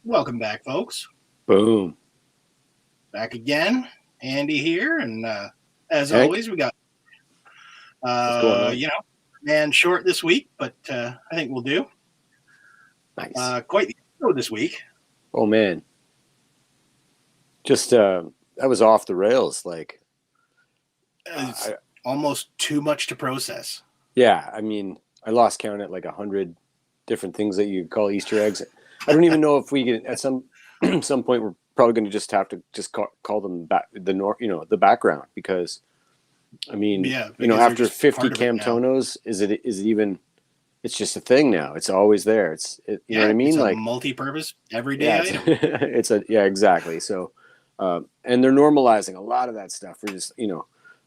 Welcome back, folks. Boom. Back again. Andy here, and as Hank, always, we got what's going on? man short this week, but I think we'll do Nice. quite the episode this week. Oh man, just that was off the rails. It's I almost too much to process. yeah, I mean, I lost count at like 100 different things that you call Easter eggs. I don't even know if we can at some point we're probably going to just have to just call them back the background because I mean Yeah, because they're after just 50 part of it now. Camtonos is it even it's just a thing now. It's always there. You know what I Yeah, it's mean? a Like multi-purpose, everyday yeah, it's item. it's a yeah exactly. So and they're normalizing a lot of that stuff.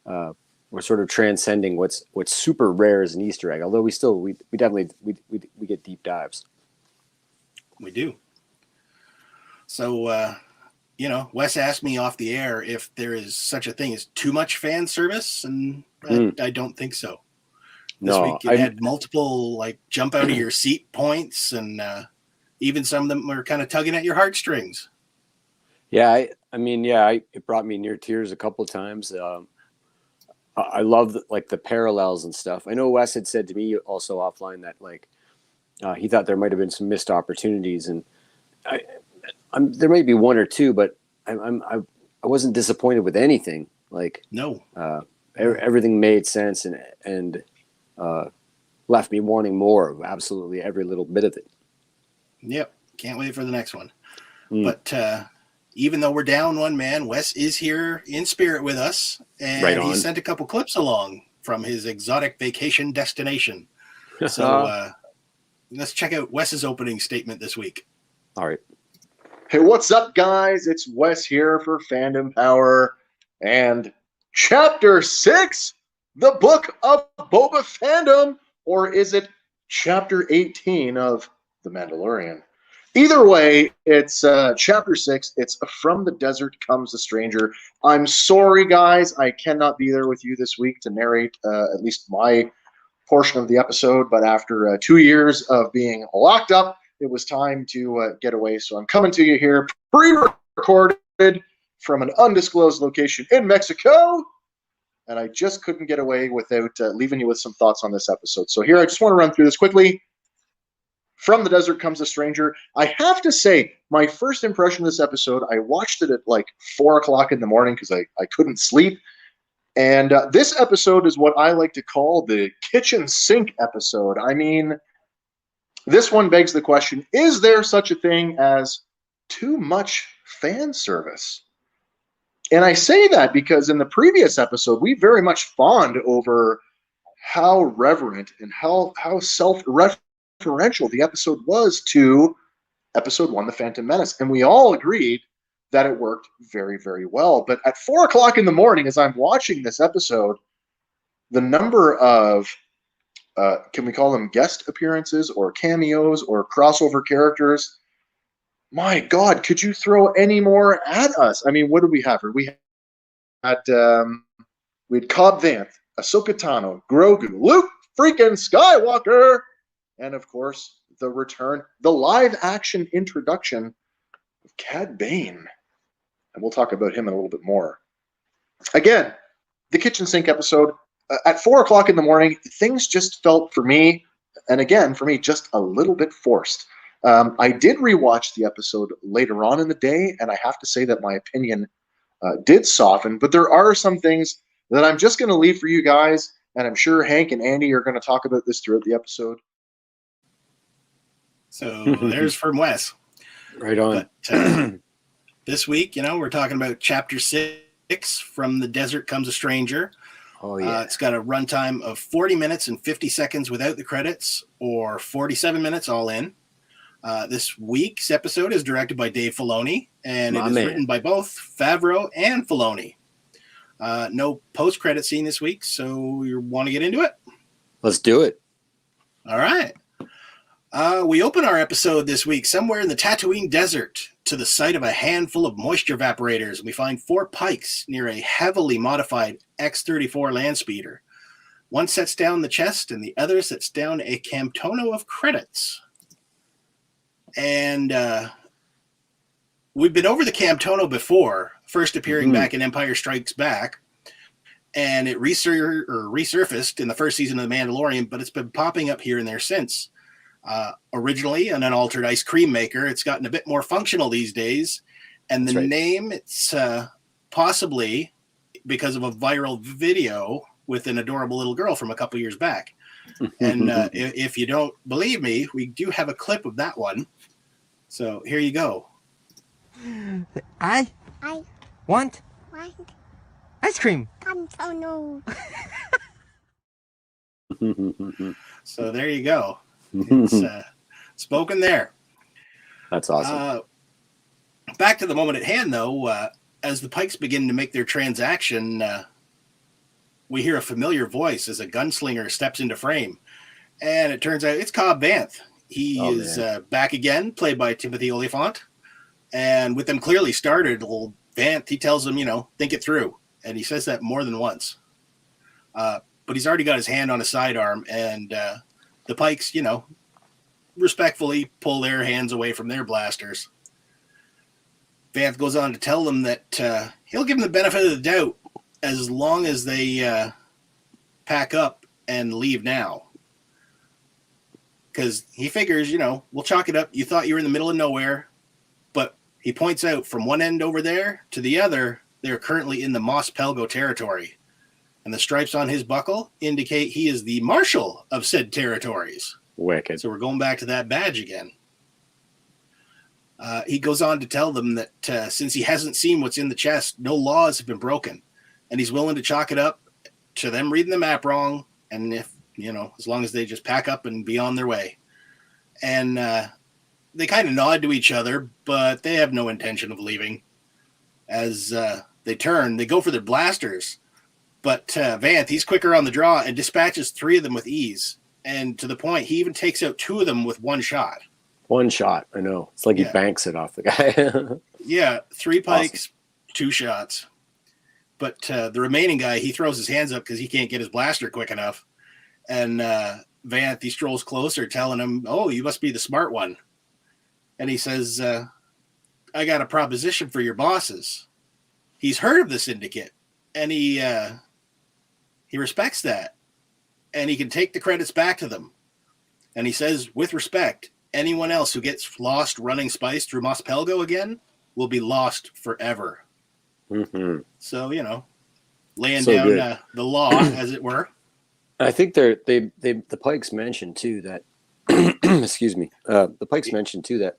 Uh, we're sort of transcending what's super rare as an Easter egg. Although we definitely we get deep dives. We do. So, Wes asked me off the air if there is such a thing as too much fan service, and Mm, I don't think so. This no, week it had multiple like jump out of your seat points, and even some of them were kind of tugging at your heartstrings. yeah I mean yeah it brought me near tears a couple of times. I love the parallels and stuff. I know Wes had said to me also offline that he thought there might have been some missed opportunities, and I, there may be one or two, but I wasn't disappointed with anything. No, Uh, everything made sense and uh, left me wanting more of absolutely every little bit of it. yep, can't wait for the next one. Mm, But even though we're down one man, Wes is here in spirit with us, right and he on. sent a couple clips along from his exotic vacation destination. So All let's check out Wes's opening statement this week. right. Hey, what's up, guys? It's Wes here for Fandom Power and Chapter 6, the Book of Boba Fandom, or is it Chapter 18 of The Mandalorian? Either way, it's Chapter 6. It's From the Desert Comes a Stranger. I'm sorry, guys. I cannot be there with you this week to narrate at least my portion of the episode, but after 2 years of being locked up, it was time to get away. So I'm coming to you here pre-recorded from an undisclosed location in Mexico, and I just couldn't get away without leaving you with some thoughts on this episode. So here, I just want to run through this quickly. From the Desert Comes a Stranger. I have to say, my first impression of this episode, I watched it at like 4 o'clock in the morning because I couldn't sleep. And this episode is what I like to call the kitchen sink episode. I mean, this one begs the question, is there such a thing as too much fan service? And I say that because in the previous episode, we very much fawned over how reverent and how self-referential the episode was to episode 1, The Phantom Menace. And we all agreed that it worked very, very well. But at 4 o'clock in the morning, as I'm watching this episode, the number of can we call them guest appearances or cameos or crossover characters? My God, could you throw any more at us? I mean, what did we have? We had Cobb Vanth, Ahsoka Tano, Grogu, Luke freaking Skywalker, and of course the live action introduction of Cad Bane, and we'll talk about him in a little bit more. Again, the kitchen sink episode. At 4 o'clock in the morning, things just felt for me, and again, for me, just a little bit forced. I did rewatch the episode later on in the day, and I have to say that my opinion did soften, but there are some things that I'm just going to leave for you guys, and I'm sure Hank and Andy are going to talk about this throughout the episode. So there's from Wes. Right on. But this week, we're talking about Chapter 6, From the Desert Comes a Stranger. Oh yeah. It's got a runtime of 40 minutes and 50 seconds without the credits, or 47 minutes all in. This week's episode is directed by Dave Filoni, and it is written by both Favreau and Filoni. No post-credit scene this week, so you want to get into it? Let's do it. All right. We open our episode this week somewhere in the Tatooine desert to the site of a handful of moisture evaporators. We find 4 pikes near a heavily modified X-34 land speeder. One sets down the chest and the other sets down a Camtono of credits. And we've been over the Camtono before, first appearing back in Empire Strikes Back, and it resurfaced in the first season of The Mandalorian, but it's been popping up here and there since. Originally an unaltered ice cream maker, it's gotten a bit more functional these days, and the name, it's possibly because of a viral video with an adorable little girl from a couple years back. And if you don't believe me, we do have a clip of that one. So here you go. I want ice cream. Camtono. So there you go. It's spoken there. That's awesome. Back to the moment at hand, though. As the Pikes begin to make their transaction, we hear a familiar voice as a gunslinger steps into frame. And it turns out it's Cobb Vanth. He is back again, played by Timothy Olyphant. And with them clearly started, old Vanth, he tells them, think it through. And he says that more than once. But he's already got his hand on a sidearm, and the Pikes, respectfully pull their hands away from their blasters. Vanth goes on to tell them that he'll give them the benefit of the doubt as long as they pack up and leave now. Because he figures, we'll chalk it up. You thought you were in the middle of nowhere, but he points out from one end over there to the other, they're currently in the Mos Pelgo territory. And the stripes on his buckle indicate he is the marshal of said territories. Wicked. So we're going back to that badge again. He goes on to tell them that since he hasn't seen what's in the chest, no laws have been broken. And he's willing to chalk it up to them reading the map wrong. And if, as long as they just pack up and be on their way. And they kind of nod to each other, but they have no intention of leaving. As they turn, they go for their blasters. But Vanth, he's quicker on the draw and dispatches 3 of them with ease. And to the point, he even takes out 2 of them with 1 shot. 1 shot, I know. It's like he banks it off the guy. Yeah, 3 Pikes, awesome. 2 shots. But the remaining guy, he throws his hands up because he can't get his blaster quick enough. And Vanth, he strolls closer, telling him, "Oh, you must be the smart one." And he says, "I got a proposition for your bosses." He's heard of the syndicate, and he respects that. And he can take the credits back to them. And he says, with respect, anyone else who gets lost running spice through Mos Pelgo again will be lost forever. Mm-hmm. So, laying down the law, as it were. I think the Pikes mentioned too that excuse me. The Pikes mentioned too that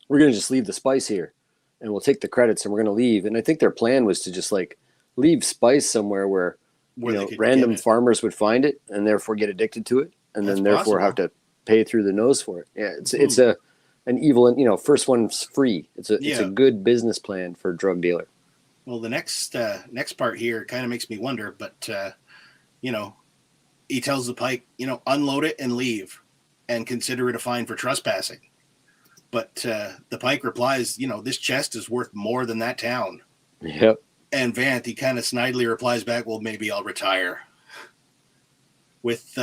we're gonna just leave the spice here and we'll take the credits and we're gonna leave. And I think their plan was to just like leave spice somewhere where random farmers would find it and therefore get addicted to it and then therefore have to pay through the nose for it. Yeah, it's an evil and first one's free. It's a good business plan for a drug dealer. Well, the next part here kind of makes me wonder, but he tells the Pike, unload it and leave and consider it a fine for trespassing. But the Pike replies, this chest is worth more than that town. Yep. And Vanth, he kind of snidely replies back, well, maybe I'll retire. With,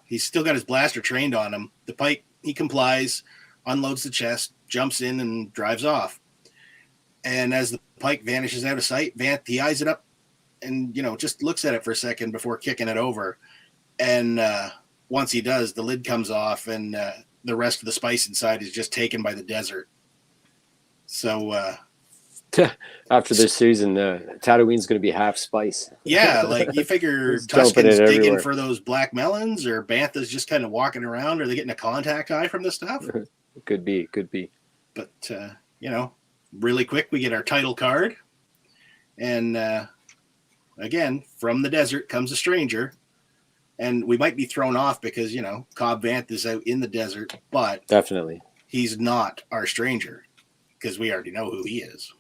he's still got his blaster trained on him. The Pike, he complies, unloads the chest, jumps in and drives off. And as the Pike vanishes out of sight, Vanth, he eyes it up and, just looks at it for a second before kicking it over. And once he does, the lid comes off and the rest of the spice inside is just taken by the desert. So after this season, Tatooine's going to be half spice. Yeah, like you figure Tusken's digging for those black melons, or Bantha's just kind of walking around. Are they getting a contact eye from this stuff? Could be. But, really quick, we get our title card. And again, from the desert comes a stranger. And we might be thrown off because, Cobb Vanth is out in the desert, but definitely he's not our stranger because we already know who he is.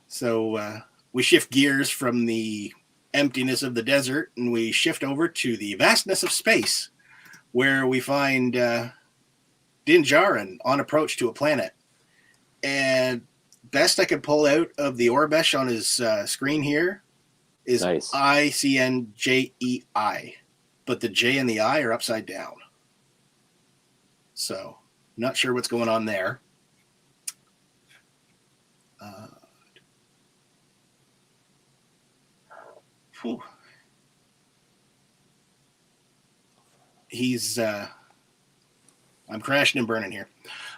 So we shift gears from the emptiness of the desert and we shift over to the vastness of space, where we find Din Djarin on approach to a planet. And best I could pull out of the Orbesh on his screen here is nice. ICNJEI, but the J and the I are upside down. So, not sure what's going on there. Whew. He's I'm crashing and burning here.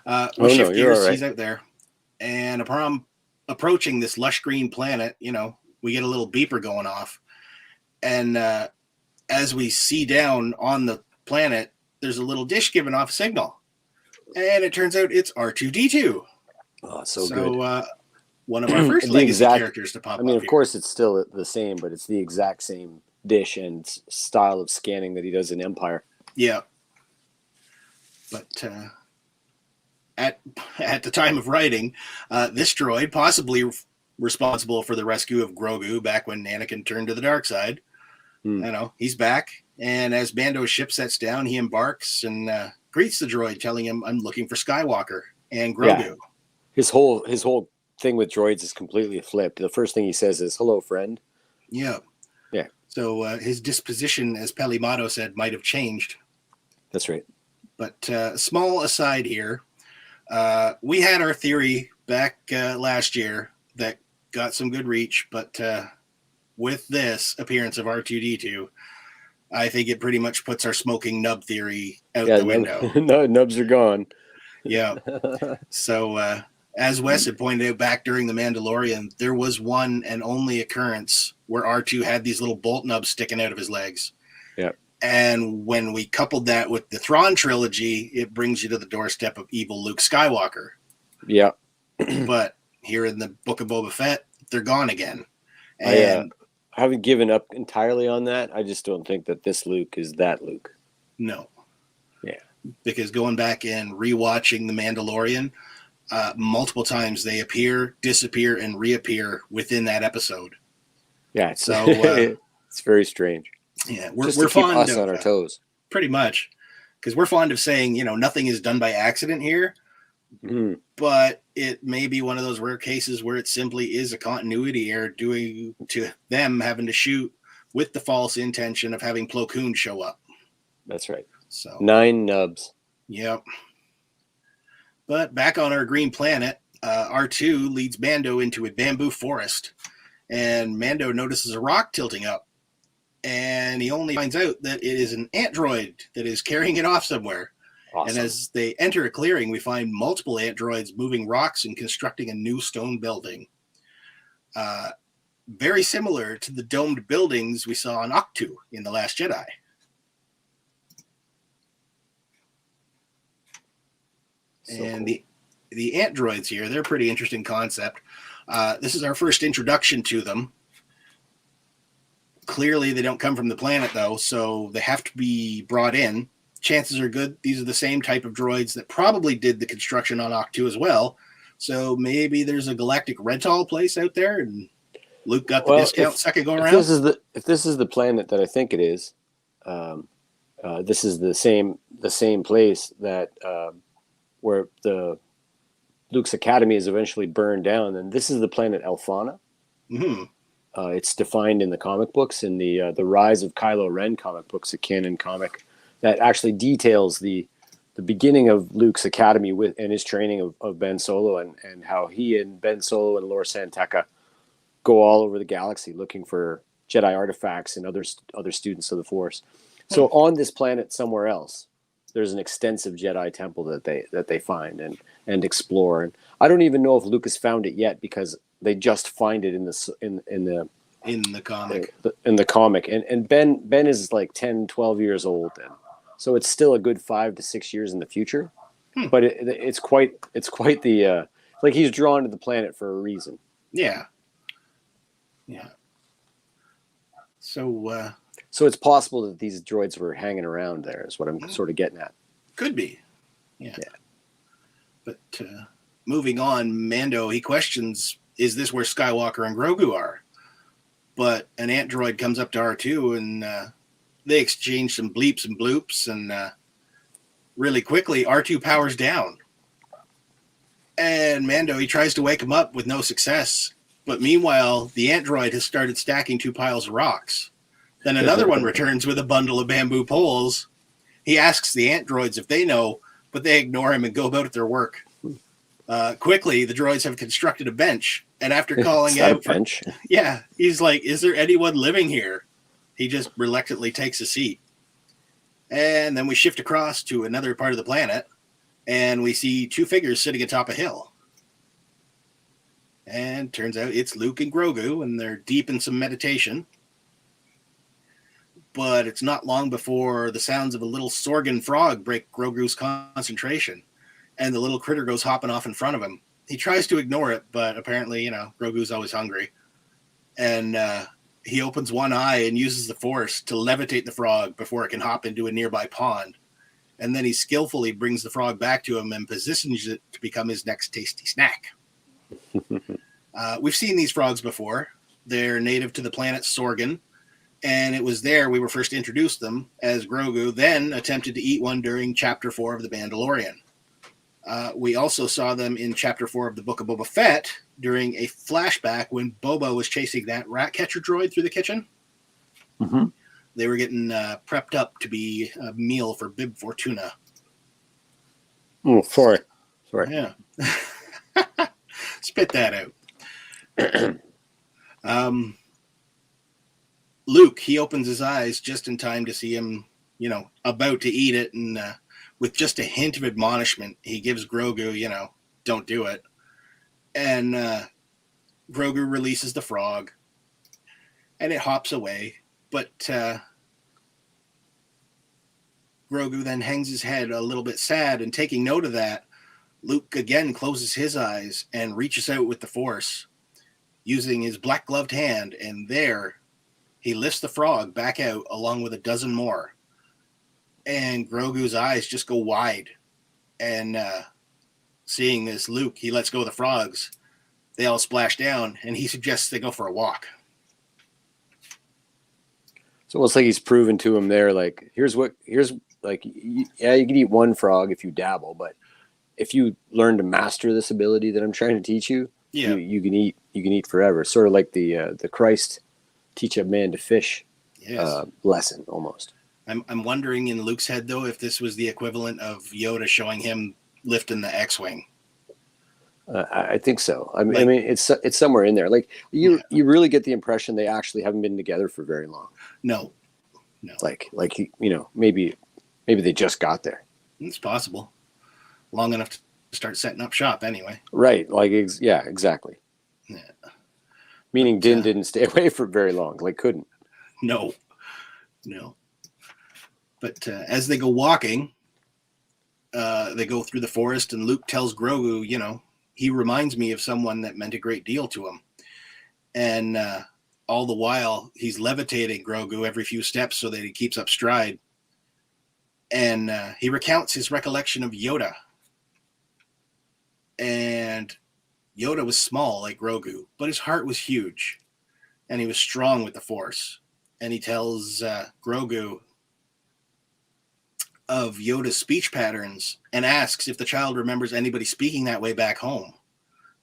We'll shift gears. Right. He's out there, and upon approaching this lush green planet, we get a little beeper going off, and as we see down on the planet, there's a little dish giving off a signal, and it turns out it's R2-D2. Oh, so good. One of our first legacy characters to pop up. I mean, of course, it's still the same, but it's the exact same dish and style of scanning that he does in Empire. Yeah. But at the time of writing, this droid, possibly responsible for the rescue of Grogu back when Anakin turned to the dark side, he's back. And as Mando's ship sets down, he embarks and greets the droid, telling him, "I'm looking for Skywalker and Grogu." Yeah. His whole thing with droids is completely flipped. The first thing he says is, "Hello, friend." Yeah. Yeah. So his disposition, as Pelimato said, might have changed. That's right. But small aside here, we had our theory back last year that got some good reach, but with this appearance of R2-D2, I think it pretty much puts our smoking nub theory out the window. No, nubs are gone. Yeah. So as Wes had pointed out back during The Mandalorian, there was one and only occurrence where R2 had these little bolt nubs sticking out of his legs. Yeah. And when we coupled that with the Thrawn trilogy, it brings you to the doorstep of evil Luke Skywalker. Yeah. But here in the Book of Boba Fett, they're gone again. And I haven't given up entirely on that. I just don't think that this Luke is that Luke. No. Yeah. Because going back and rewatching The Mandalorian, multiple times they appear, disappear, and reappear within that episode. Yeah. So it's very strange. Yeah, we're fond of us on our toes. Pretty much. Because we're fond of saying, nothing is done by accident here. Mm. But it may be one of those rare cases where it simply is a continuity error due to them having to shoot with the false intention of having Plo Koon show up. That's right. So 9 nubs. Yep. But back on our green planet, R2 leads Mando into a bamboo forest, and Mando notices a rock tilting up, and he only finds out that it is an android that is carrying it off somewhere. Awesome. And as they enter a clearing, we find multiple androids moving rocks and constructing a new stone building. Very similar to the domed buildings we saw on Ahch-To in The Last Jedi. So and cool. The androids here, they're a pretty interesting concept. This is our first introduction to them. Clearly, they don't come from the planet, though, so they have to be brought in. Chances are good these are the same type of droids that probably did the construction on Ahch-To as well. So maybe there's a galactic rental place out there, and Luke got the discount second go around. If this is the planet that I think it is, this is the same place that where the Luke's Academy is eventually burned down, and this is the planet Alphana. Mm-hmm. It's defined in the comic books, in the Rise of Kylo Ren comic books, a canon comic that actually details the beginning of Luke's Academy and his training of Ben Solo and how he and Ben Solo and Lor San Tekka go all over the galaxy looking for Jedi artifacts and other students of the Force. So on this planet somewhere else, there's an extensive Jedi temple that they find and explore. And I don't even know if Luke has found it yet because they just find it in the comic. In the comic. And Ben is like 10, 12 years old then. So it's still a good 5 to 6 years in the future. But it's quite the like he's drawn to the planet for a reason. Yeah. Yeah. So it's possible that these droids were hanging around there is what I'm sort of getting at. Could be. Yeah. But moving on, Mando, he questions, is this where Skywalker and Grogu are? But an android comes up to R2 and they exchange some bleeps and bloops, and really quickly R2 powers down. And Mando, he tries to wake him up with no success. But meanwhile, the android has started stacking 2 piles of rocks. Then another one returns with a bundle of bamboo poles. He asks the androids if they know, but they ignore him and go about their work. Quickly, the droids have constructed a bench, and after calling out for bench, yeah, he's like, "Is there anyone living here?" He just reluctantly takes a seat, and then we shift across to another part of the planet, and we see two figures sitting atop a hill. And turns out it's Luke and Grogu, and they're deep in some meditation. But it's not long before the sounds of a little Sorgan frog break Grogu's concentration, and the little critter goes hopping off in front of him. He tries to ignore it, but apparently, Grogu's always hungry. And he opens one eye and uses the Force to levitate the frog before it can hop into a nearby pond. And then he skillfully brings the frog back to him and positions it to become his next tasty snack. We've seen these frogs before. They're native to the planet Sorgan, and it was there we were first introduced them, as Grogu then attempted to eat one during Chapter 4 of The Mandalorian. We also saw them in Chapter 4 of the Book of Boba Fett during a flashback when Boba was chasing that rat catcher droid through the kitchen. Mm-hmm. They were getting prepped up to be a meal for Bib Fortuna. Oh, sorry. Yeah. Spit that out. Luke, he opens his eyes just in time to see him, about to eat it. And with just a hint of admonishment, he gives Grogu, don't do it. And Grogu releases the frog, and it hops away. But Grogu then hangs his head a little bit sad, and taking note of that, Luke again closes his eyes and reaches out with the Force, using his black-gloved hand, and there he lifts the frog back out along with a dozen more. And Grogu's eyes just go wide. And seeing this, Luke, he lets go of the frogs. They all splash down, and he suggests they go for a walk. It's almost like he's proven to him there, like, here's like, yeah, you can eat one frog if you dabble, but if you learn to master this ability that I'm trying to teach you, yeah, you can eat forever. Sort of like the Christ teach a man to fish lesson almost. I'm wondering in Luke's head though if this was the equivalent of Yoda showing him lifting the X-wing. I think so. I mean, it's somewhere in there. Like you really get the impression they actually haven't been together for very long. No. Like maybe they just got there. It's possible. Long enough to start setting up shop anyway. Right. Like exactly. Yeah. Meaning Din didn't stay away for very long. Like couldn't. No. But as they go walking, they go through the forest, and Luke tells Grogu, he reminds me of someone that meant a great deal to him. And all the while, he's levitating Grogu every few steps so that he keeps up stride. And he recounts his recollection of Yoda. And Yoda was small like Grogu, but his heart was huge. And he was strong with the Force. And he tells Grogu of Yoda's speech patterns and asks if the child remembers anybody speaking that way back home.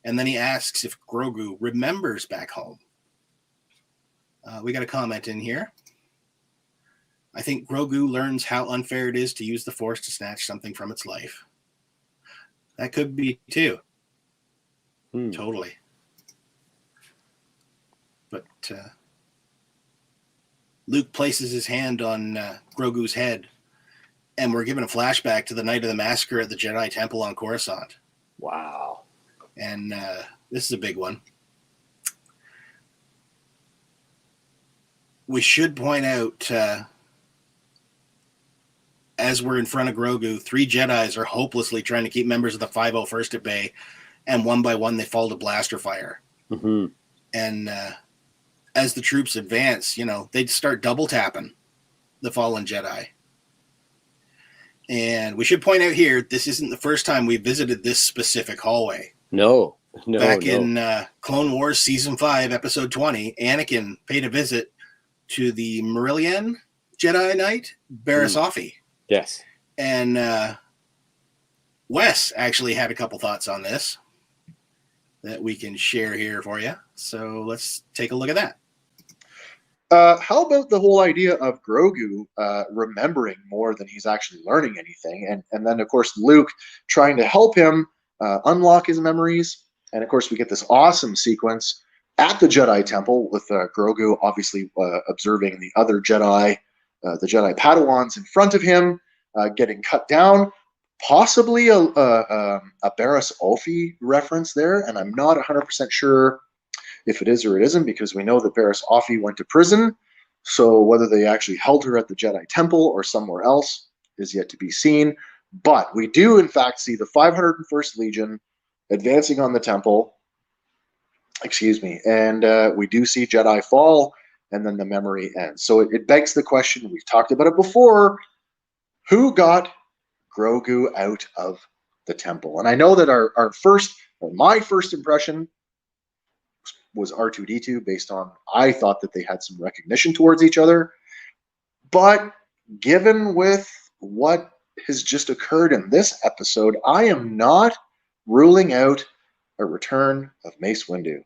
And then he asks if Grogu remembers back home. We got a comment in here. I think Grogu learns how unfair it is to use the Force to snatch something from its life. That could be too. Totally. But Luke places his hand on Grogu's head, and we're given a flashback to the night of the massacre at the Jedi Temple on Coruscant. Wow. And this is a big one. We should point out, as we're in front of Grogu, 3 Jedis are hopelessly trying to keep members of the 501st at bay, and one by one they fall to blaster fire. Mm-hmm. And as the troops advance, they'd start double tapping the fallen Jedi. And we should point out here, this isn't the first time we visited this specific hallway. No. Back in Clone Wars Season 5, Episode 20, Anakin paid a visit to the Marillion Jedi Knight, Barriss Offee. Yes. And Wes actually had a couple thoughts on this that we can share here for you. So let's take a look at that. How about the whole idea of Grogu remembering more than he's actually learning anything? And then, of course, Luke trying to help him unlock his memories. And of course, we get this awesome sequence at the Jedi Temple with Grogu obviously observing the other Jedi, the Jedi Padawans in front of him, getting cut down. Possibly a Barriss Offee reference there, and I'm not 100% sure if it is or it isn't, because we know that Barriss Offee went to prison. So whether they actually held her at the Jedi Temple or somewhere else is yet to be seen. But we do, in fact, see the 501st Legion advancing on the temple. Excuse me. And we do see Jedi fall, and then the memory ends. So it begs the question, we've talked about it before, who got Grogu out of the temple? And I know that my first impression was R2-D2, based on, I thought that they had some recognition towards each other. But given with what has just occurred in this episode, I am not ruling out a return of Mace Windu.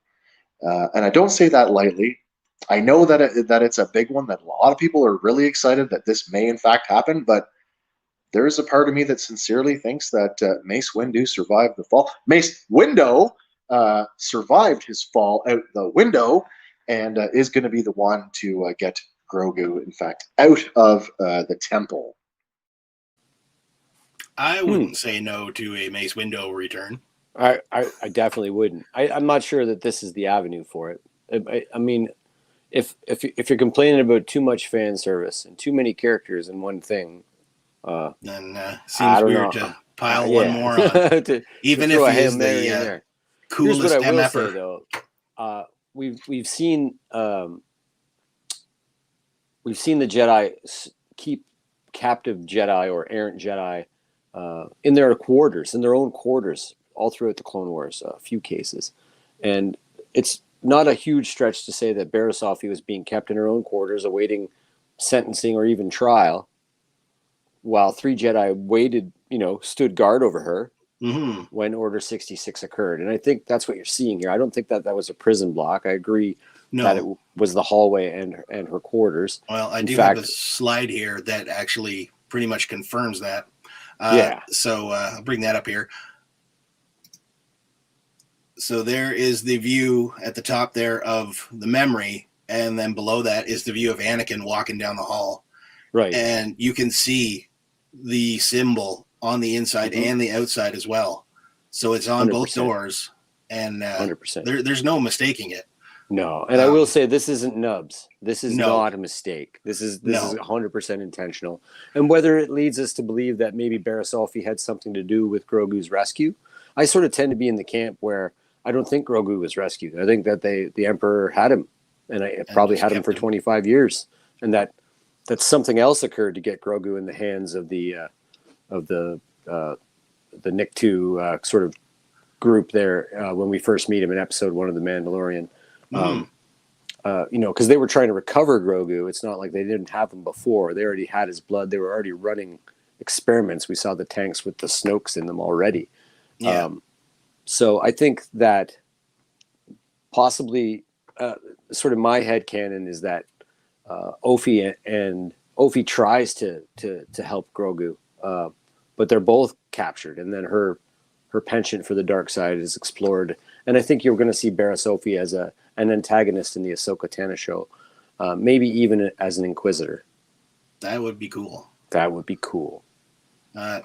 And I don't say that lightly. I know that it's a big one, that a lot of people are really excited that this may in fact happen, but there is a part of me that sincerely thinks that Mace Windu survived the fall. Mace Windu survived his fall out the window and is going to be the one to get Grogu, in fact, out of the temple. I wouldn't say no to a Mace Windu return. I definitely wouldn't. I'm not sure that this is the avenue for it. I mean, if you're complaining about too much fan service and too many characters in one thing, then seems weird to pile one more on. Even if he is the coolest Here's what I will MFer. say, though. We've seen the Jedi keep captive Jedi or errant Jedi in their own quarters, all throughout the Clone Wars, a few cases. And it's not a huge stretch to say that Barriss Offee was being kept in her own quarters, awaiting sentencing or even trial, while 3 Jedi stood guard over her when Order 66 occurred. And I think that's what you're seeing here. I don't think that was a prison block. I agree that it was the hallway and her quarters. Well, I do have a slide here that actually pretty much confirms that. So I'll bring that up here. So there is the view at the top there of the memory, and then below that is the view of Anakin walking down the hall. Right. And you can see the symbol on the inside and the outside as well. So it's on 100%. Both doors, and 100%. There's no mistaking it. No, and I will say this isn't nubs. This is not a mistake. This is 100% intentional. And whether it leads us to believe that maybe Barriss Offee had something to do with Grogu's rescue, I sort of tend to be in the camp where I don't think Grogu was rescued. I think that the Emperor had him, and probably had him for 25 years, and that something else occurred to get Grogu in the hands of the Nikto sort of group there when we first meet him in episode 1 of The Mandalorian. Because they were trying to recover Grogu. It's not like they didn't have him before. They already had his blood. They were already running experiments. We saw the tanks with the Snokes in them already. Yeah. So I think that possibly sort of my headcanon is that Offee tries to help Grogu, but they're both captured, and then her penchant for the dark side is explored. And I think you're going to see Barriss Offee as an antagonist in the Ahsoka Tano show, maybe even as an Inquisitor. That would be cool.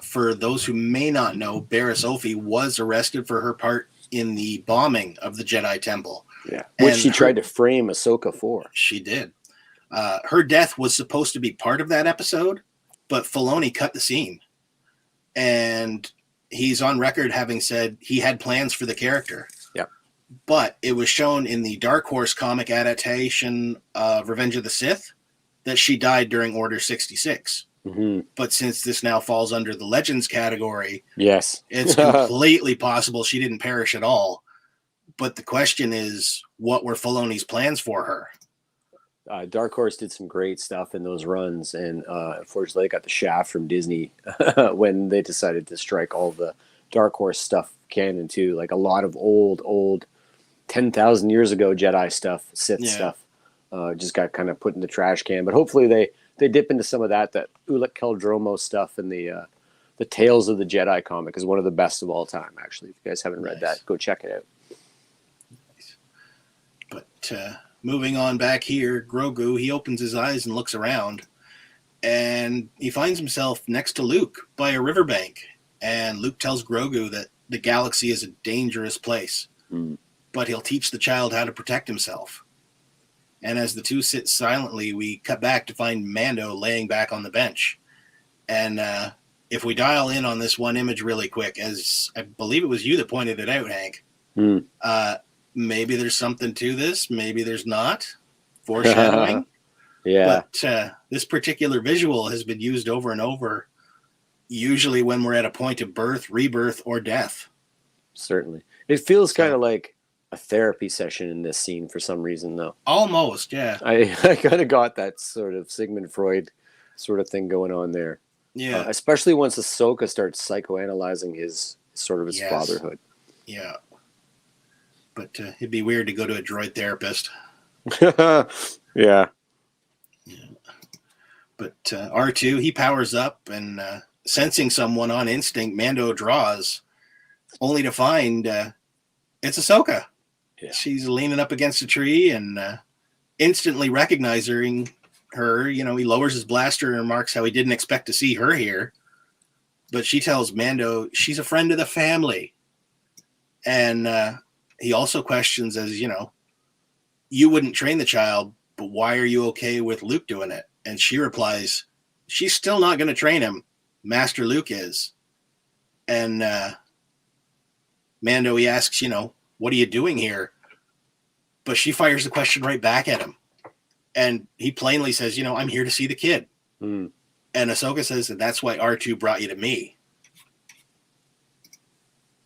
For those who may not know, Barriss Offee was arrested for her part in the bombing of the Jedi Temple. Yeah, which she tried to frame Ahsoka for. She did. Her death was supposed to be part of that episode, but Filoni cut the scene. And he's on record having said he had plans for the character. Yeah. But it was shown in the Dark Horse comic adaptation of Revenge of the Sith that she died during Order 66. But since this now falls under the Legends category, yes, it's completely possible she didn't perish at all. But the question is, what were Filoni's plans for her? Dark Horse did some great stuff in those runs, and unfortunately, they got the shaft from Disney when they decided to strike all the Dark Horse stuff canon too. Like a lot of old 10,000 years ago Jedi stuff, Sith stuff, just got kind of put in the trash can. But hopefully they dip into some of that Ulic Qel-Dromo stuff in the the Tales of the Jedi comic is one of the best of all time. Actually, if you guys haven't read that, go check it out. But moving on back here, Grogu, he opens his eyes and looks around, and he finds himself next to Luke by a riverbank. And Luke tells Grogu that the galaxy is a dangerous place, but he'll teach the child how to protect himself. And as the two sit silently, we cut back to find Mando laying back on the bench. And if we dial in on this one image really quick, as I believe it was you that pointed it out, Hank, maybe there's something to this, maybe there's not. Foreshadowing. Yeah. But this particular visual has been used over and over, usually when we're at a point of birth, rebirth, or death. Certainly. It feels kind of like a therapy session in this scene for some reason, though. Almost, yeah. I kind of got that sort of Sigmund Freud sort of thing going on there. Yeah. Especially once Ahsoka starts psychoanalyzing his fatherhood. Yeah. But it'd be weird to go to a droid therapist. Yeah. But R2, he powers up, and sensing someone on instinct, Mando draws, only to find it's Ahsoka. Yeah. She's leaning up against a tree, and instantly recognizing her, he lowers his blaster and remarks how he didn't expect to see her here. But she tells Mando she's a friend of the family. And he also questions, as you wouldn't train the child, but why are you okay with Luke doing it? And she replies, she's still not going to train him. Master Luke is. And Mando, he asks, what are you doing here? But she fires the question right back at him. And he plainly says, I'm here to see the kid. And Ahsoka says that that's why R2 brought you to me.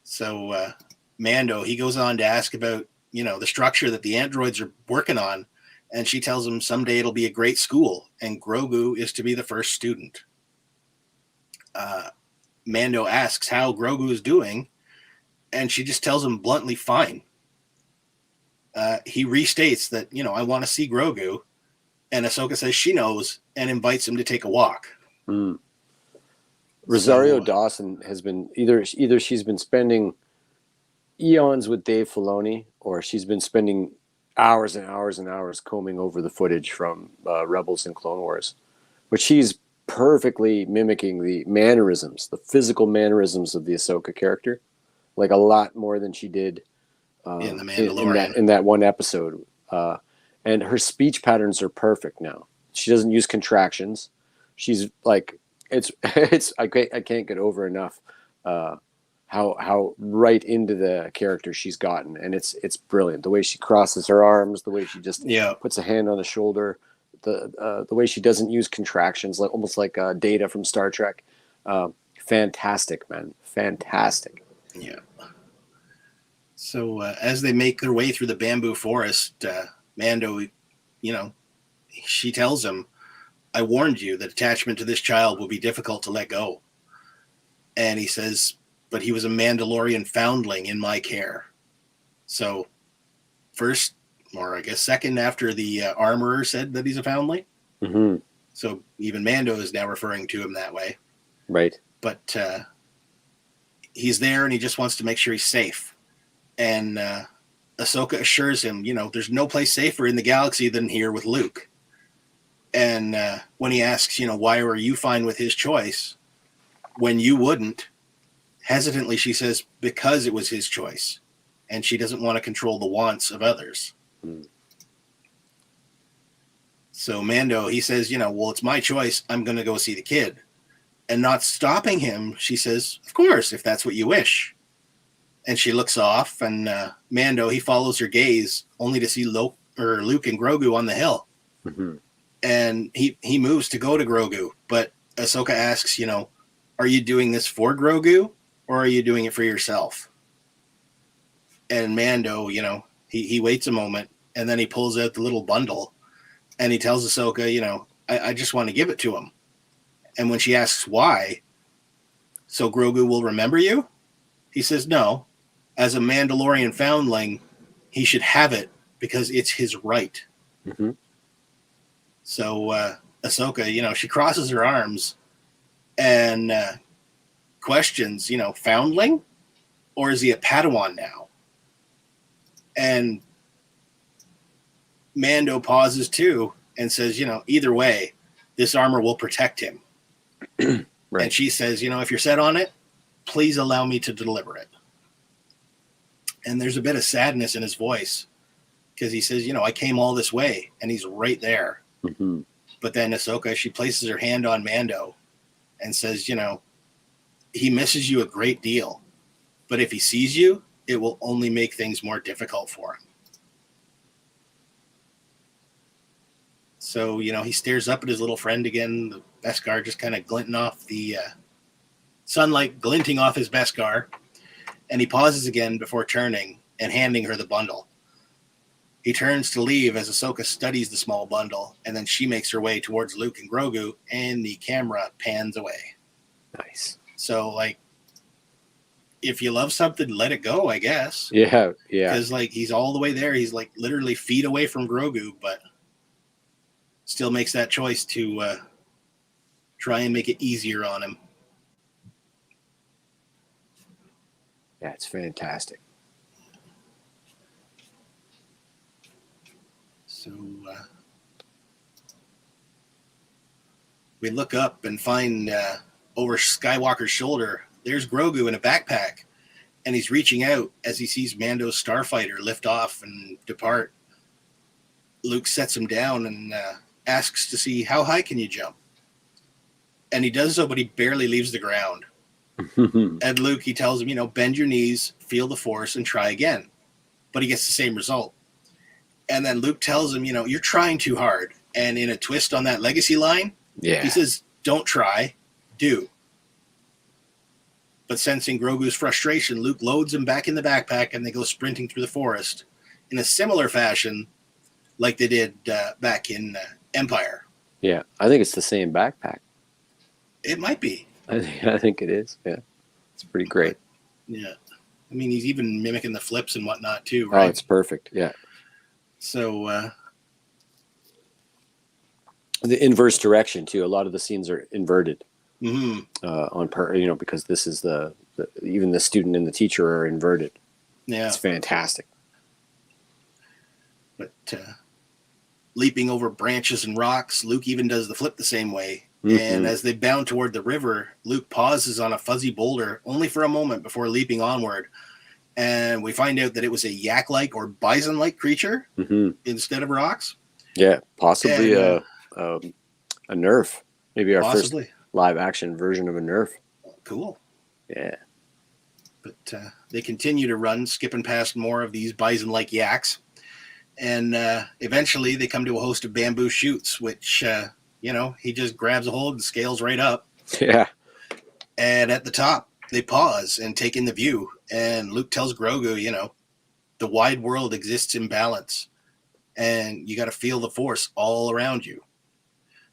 So Mando, he goes on to ask about, the structure that the androids are working on. And she tells him someday it'll be a great school, and Grogu is to be the first student. Mando asks how Grogu is doing, and she just tells him bluntly, fine. He restates that, I want to see Grogu, and Ahsoka says she knows and invites him to take a walk. Rosario Dawson has been either she's been spending eons with Dave Filoni, or she's been spending hours and hours and hours combing over the footage from Rebels and Clone Wars, which she's perfectly mimicking the mannerisms, the physical mannerisms of the Ahsoka character, like a lot more than she did in The Mandalorian. In that one episode. And her speech patterns are perfect now. She doesn't use contractions. She's like, I can't get over enough how right into the character she's gotten, and it's brilliant. The way she crosses her arms, the way she just puts a hand on the shoulder, the way she doesn't use contractions, like almost like Data from Star Trek. Fantastic, man, fantastic. Yeah. So as they make their way through the bamboo forest, Mando, she tells him, "I warned you that attachment to this child will be difficult to let go." And he says, but he was a Mandalorian foundling in my care. So first, or I guess second after the armorer said that he's a foundling. Mm-hmm. So even Mando is now referring to him that way. Right. But he's there and he just wants to make sure he's safe. And Ahsoka assures him, there's no place safer in the galaxy than here with Luke. And when he asks, why were you fine with his choice when you wouldn't? Hesitantly, she says, because it was his choice. And she doesn't want to control the wants of others. So Mando, he says, well, it's my choice. I'm going to go see the kid. And not stopping him, she says, of course, if that's what you wish. And she looks off, and Mando, he follows her gaze, only to see Luke and Grogu on the hill. Mm-hmm. And he moves to go to Grogu. But Ahsoka asks, are you doing this for Grogu? Or are you doing it for yourself? And Mando, he waits a moment, and then he pulls out the little bundle, and he tells Ahsoka, I just want to give it to him. And when she asks why, so Grogu will remember you? He says, no. As a Mandalorian foundling, he should have it because it's his right. Mm-hmm. So Ahsoka, she crosses her arms, and questions, you know, foundling, or is he a Padawan now? And Mando pauses too and says, you know, either way, this armor will protect him. Right. And she says, you know, if you're set on it, please allow me to deliver it. And there's a bit of sadness in his voice because he says, you know, I came all this way, and he's right there. Mm-hmm. But then Ahsoka, she places her hand on Mando and says, you know, he misses you a great deal, but if he sees you, it will only make things more difficult for him. So, you know, he stares up at his little friend again, the Beskar just kind of glinting off the sunlight, glinting off his Beskar, and he pauses again before turning and handing her the bundle. He turns to leave as Ahsoka studies the small bundle, and then she makes her way towards Luke and Grogu, and the camera pans away. Nice. So, like, if you love something, let it go, I guess. Yeah. Because, like, he's all the way there. He's, like, literally feet away from Grogu, but still makes that choice to try and make it easier on him. Yeah, it's fantastic. So we look up and find over Skywalker's shoulder, there's Grogu in a backpack, and he's reaching out as he sees Mando's starfighter lift off and depart. Luke sets him down and asks to see how high can you jump. And he does so, but he barely leaves the ground. And Luke, he tells him, you know, bend your knees, feel the Force, and try again. But he gets the same result. And then Luke tells him, you know, you're trying too hard. And in a twist on that legacy line, he says, don't try, do. But sensing Grogu's frustration, Luke loads him back in the backpack, and they go sprinting through the forest in a similar fashion like they did back in Empire. Yeah, I think it's the same backpack. It might be. I think it is. Yeah, it's pretty great. Yeah, I mean, he's even mimicking the flips and whatnot too, right? Oh, it's perfect. Yeah. So the inverse direction too. A lot of the scenes are inverted. Mm-hmm. You know, because this is the even the student and the teacher are inverted. Yeah, it's fantastic. But leaping over branches and rocks, Luke even does the flip the same way. Mm-hmm. And as they bound toward the river, Luke pauses on a fuzzy boulder only for a moment before leaping onward. And we find out that it was a yak-like or bison-like creature instead of rocks. Yeah, possibly a Nerf. Maybe our possibly. First live-action version of a Nerf. Cool. Yeah. But they continue to run, skipping past more of these bison-like yaks. And eventually they come to a host of bamboo shoots, which... you know, he just grabs a hold and scales right up. Yeah. And at the top, they pause and take in the view. And Luke tells Grogu, you know, the wide world exists in balance. And you got to feel the Force all around you.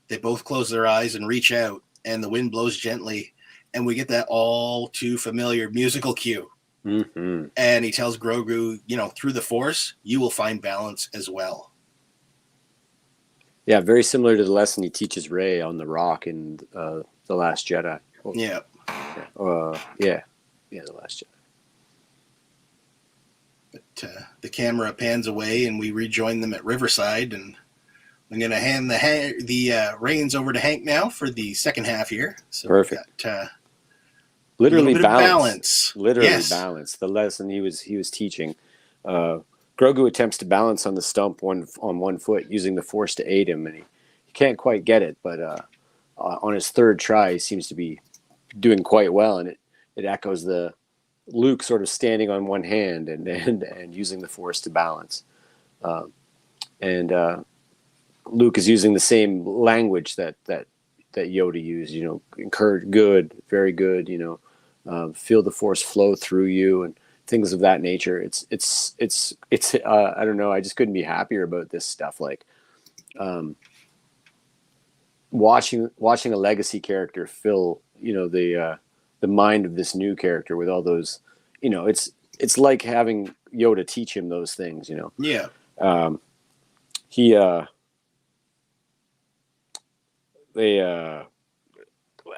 They both close their eyes and reach out. And the wind blows gently. And we get that all too familiar musical cue. Mm-hmm. And he tells Grogu, you know, through the Force, you will find balance as well. Yeah, very similar to the lesson he teaches Rey on the rock in The Last Jedi. Yeah. The Last Jedi. But the camera pans away, and we rejoin them at Riverside, and I'm going to hand the reins over to Hank now for the second half here. So perfect. Literally balance. Literally balance. The lesson he was teaching. Grogu attempts to balance on the stump on one foot using the Force to aid him, and he can't quite get it. But on his third try, he seems to be doing quite well, and it echoes the Luke sort of standing on one hand and using the Force to balance. And Luke is using the same language that Yoda used. You know, encourage good, very good. You know, feel the Force flow through you and things of that nature. It's I don't know. I just couldn't be happier about this stuff. Like, watching a legacy character fill, you know, the mind of this new character with all those, you know, it's like having Yoda teach him those things, you know? Yeah.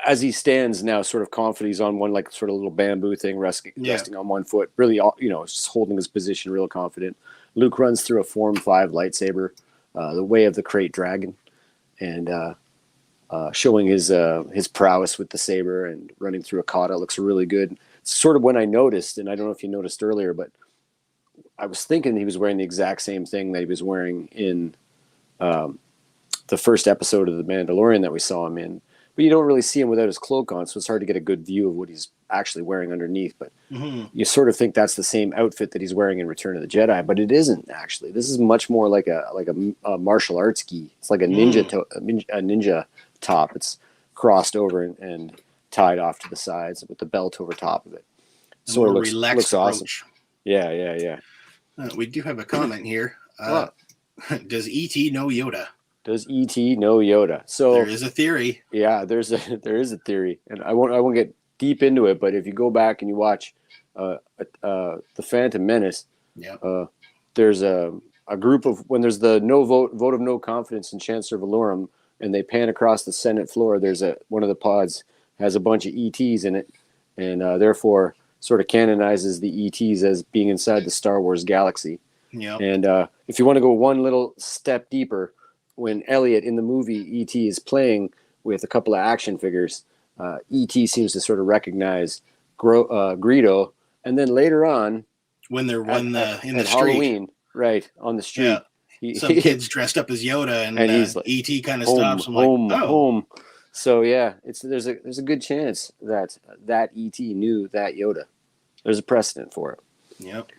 as he stands now, sort of confident, he's on one like sort of little bamboo thing, resting on one foot, really, just holding his position, real confident. Luke runs through a Form 5 lightsaber, the way of the Krayt Dragon, and showing his prowess with the saber and running through a kata. Looks really good. It's sort of when I noticed, and I don't know if you noticed earlier, but I was thinking he was wearing the exact same thing that he was wearing in the first episode of The Mandalorian that we saw him in. But you don't really see him without his cloak on, so it's hard to get a good view of what he's actually wearing underneath. But you sort of think that's the same outfit that he's wearing in Return of the Jedi, but it isn't actually. This is much more like a martial arts gi. It's like a ninja top. It's crossed over and tied off to the sides with the belt over top of it. So it looks awesome. Yeah. We do have a comment here. Does E.T. know Yoda? Does E.T. know Yoda? So there is a theory. Yeah, there is a theory, and I won't get deep into it. But if you go back and you watch the Phantom Menace, there's a group of, when there's the vote of no confidence in Chancellor Valorum, and they pan across the Senate floor. There's one of the pods has a bunch of ETs in it, and therefore sort of canonizes the ETs as being inside the Star Wars galaxy. Yeah. And if you want to go one little step deeper, when Elliot in the movie E.T. is playing with a couple of action figures, E.T. seems to sort of recognize Greedo, and then later on, when they're in the street, Halloween, right on the street, some kids dressed up as Yoda, and he's like, E.T. kind of stops. Home. So yeah, there's a good chance that E.T. knew that Yoda. There's a precedent for it. Yep.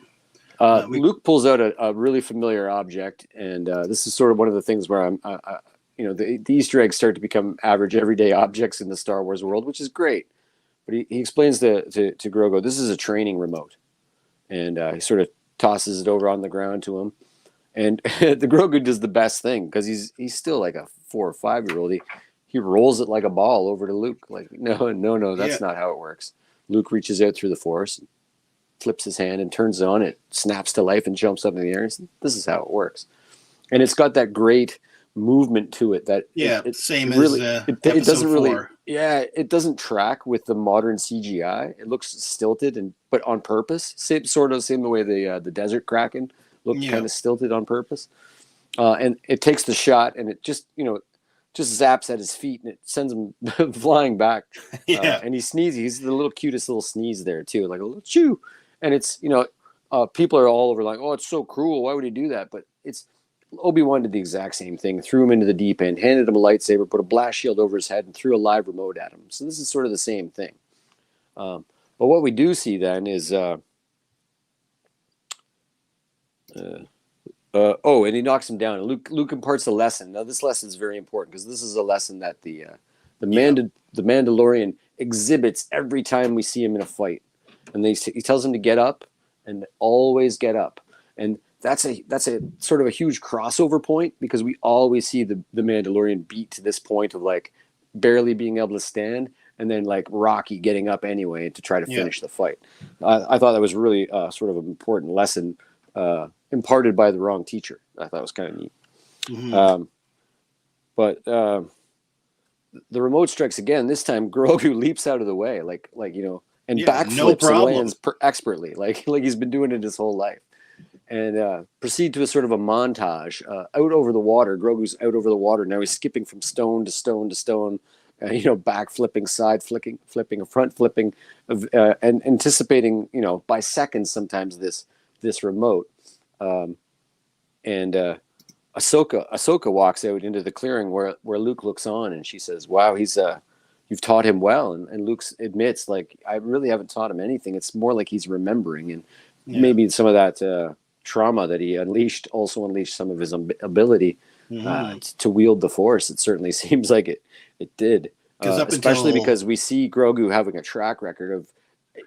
Luke pulls out a really familiar object, and this is sort of one of the things where the Easter eggs start to become average, everyday objects in the Star Wars world, which is great. But he explains to Grogu, this is a training remote, and he sort of tosses it over on the ground to him, and the Grogu does the best thing because he's still like a 4 or 5 year old. He rolls it like a ball over to Luke, like no, that's not how it works. Luke reaches out through the Force, flips his hand and turns it on. It snaps to life and jumps up in the air. This is how it works, and it's got that great movement to it. That same really, as it doesn't 4. really. Yeah, it doesn't track with the modern CGI. It looks stilted, but on purpose. Same the way the Desert Kraken looked kind of stilted on purpose. And it takes the shot and it just zaps at his feet and it sends him flying back. And he sneezes. He's the little cutest little sneeze there too, like a little chew. And it's people are all over like, oh, it's so cruel. Why would he do that? But Obi-Wan did the exact same thing. Threw him into the deep end, handed him a lightsaber, put a blast shield over his head, and threw a live remote at him. So this is sort of the same thing. But what we do see then is, and he knocks him down. And Luke imparts a lesson. Now this lesson is very important because this is a lesson that the Mandalorian exhibits every time we see him in a fight. And he tells him to get up and always get up. And that's a sort of a huge crossover point because we always see the Mandalorian beat to this point of like barely being able to stand, and then like Rocky getting up anyway to try to finish the fight. I thought that was really sort of an important lesson imparted by the wrong teacher. I thought it was kind of neat. Mm-hmm. But the remote strikes again. This time Grogu leaps out of the way, and backflips and lands expertly, like he's been doing it his whole life. And proceed to a sort of a montage out over the water. Grogu's out over the water. Now he's skipping from stone to stone to stone, back flipping, side flipping, front flipping, and anticipating, by seconds sometimes this remote. And Ahsoka walks out into the clearing where Luke looks on, and she says, "Wow, you've taught him well." And Luke admits, like, I really haven't taught him anything. It's more like he's remembering, and maybe some of that trauma that he unleashed also unleashed some of his ability to wield the Force. It certainly seems like it did, especially because we see Grogu having a track record of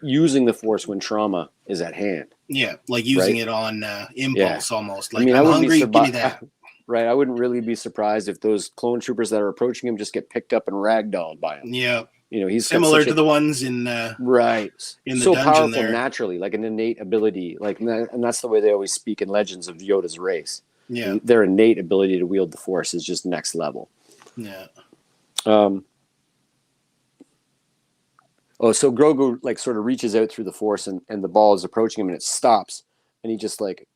using the Force when trauma is at hand. Yeah, like using it on impulse almost. Like, I'm hungry, give me that. Right, I wouldn't really be surprised if those clone troopers that are approaching him just get picked up and ragdolled by him. Yeah. He's similar to the ones in right in the so dungeon powerful there. Naturally, like an innate ability, and that's the way they always speak in Legends of Yoda's race. Yeah, their innate ability to wield the Force is just next level. Yeah. Oh, so Grogu like sort of reaches out through the Force, and the ball is approaching him, and it stops, and he just like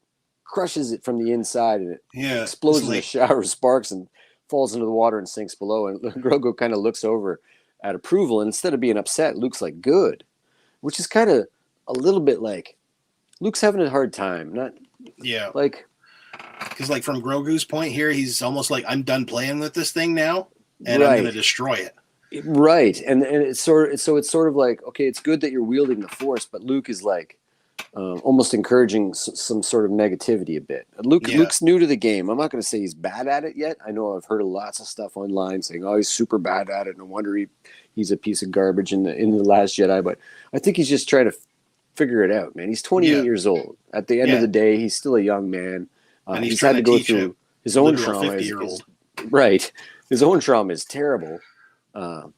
crushes it from the inside, and it explodes in a shower of sparks and falls into the water and sinks below. And Grogu kind of looks over at approval, and instead of being upset, Luke's like, good, which is kind of a little bit like Luke's having a hard time. Not like, because like from Grogu's point here, he's almost like, I'm done playing with this thing now, and I'm going to destroy it. Right, and it's sort of like, okay, it's good that you're wielding the Force, but Luke is like almost encouraging some sort of negativity a bit. Luke's new to the game. I'm not going to say he's bad at it yet. I know I've heard lots of stuff online saying, "Oh, he's super bad at it. No wonder he's a piece of garbage in the Last Jedi." But I think he's just trying to figure it out, man. He's 28 years old. At the end of the day, he's still a young man. And he's had to go through his own trauma. Right, his own trauma is terrible.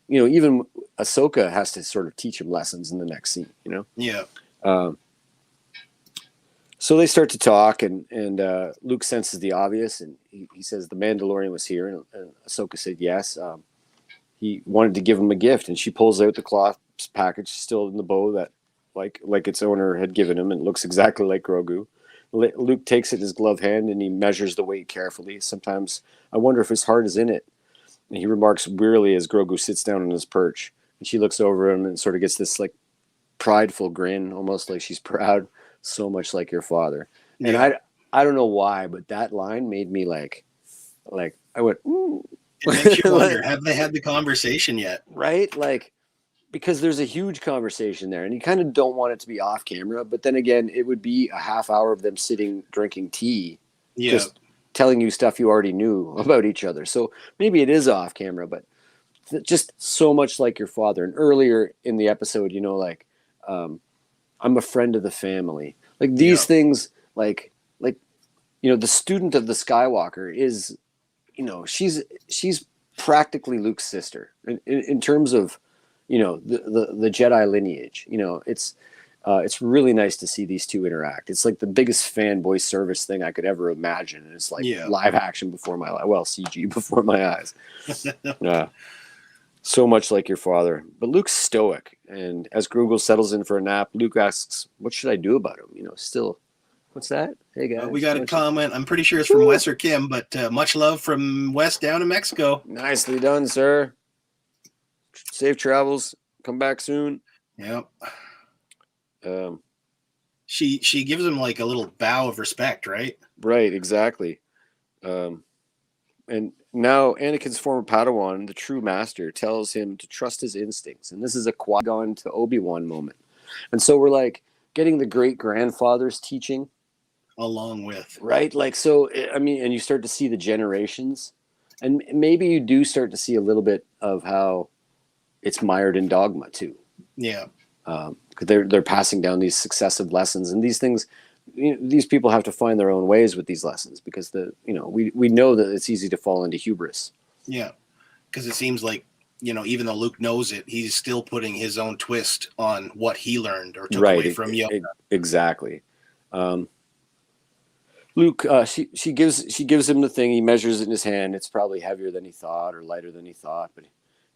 Even Ahsoka has to sort of teach him lessons in the next scene, So they start to talk, and Luke senses the obvious, and he says the Mandalorian was here, and Ahsoka said yes. He wanted to give him a gift, and she pulls out the cloth package still in the bow that like its owner had given him, and looks exactly like Grogu. Luke takes it in his glove hand, and he measures the weight carefully. Sometimes I wonder if his heart is in it. And he remarks wearily as Grogu sits down on his perch, and she looks over him and sort of gets this like prideful grin, almost like she's proud, so much like your father. And I don't know why, but that line made me like I went, ooh. It makes you wonder, have they had the conversation yet? Right? Like, because there's a huge conversation there, and you kind of don't want it to be off camera, but then again, it would be a half hour of them sitting drinking tea. Just telling you stuff you already knew about each other. So maybe it is off camera, but just so much like your father. And earlier in the episode, I'm a friend of the family. Like these things, like the student of the Skywalker is, she's practically Luke's sister in terms of, the Jedi lineage. It's really nice to see these two interact. It's like the biggest fanboy service thing I could ever imagine. And it's like live action before my eyes. Well, CG before my eyes. So much like your father. But Luke's stoic. And as Grogu settles in for a nap, Luke asks, what should I do about him? Still, what's that? Hey, guys. We got a comment. I'm pretty sure it's from Wes or Kim, but much love from Wes down in Mexico. Nicely done, sir. Safe travels. Come back soon. Yep. She gives him like a little bow of respect, right? Right, exactly. And now Anakin's former Padawan, the true master, tells him to trust his instincts. And this is a Qui-Gon to Obi-Wan moment. And so we're like getting the great grandfather's teaching along with, right? Like, so, I mean, and you start to see the generations, and maybe you do start to see a little bit of how it's mired in dogma too. Yeah. Because they're passing down these successive lessons, and these things, these people have to find their own ways with these lessons, because we know that it's easy to fall into hubris. Yeah, because it seems like even though Luke knows it, he's still putting his own twist on what he learned or took away from Yoda. Exactly. Luke, she gives him the thing. He measures it in his hand. It's probably heavier than he thought or lighter than he thought, but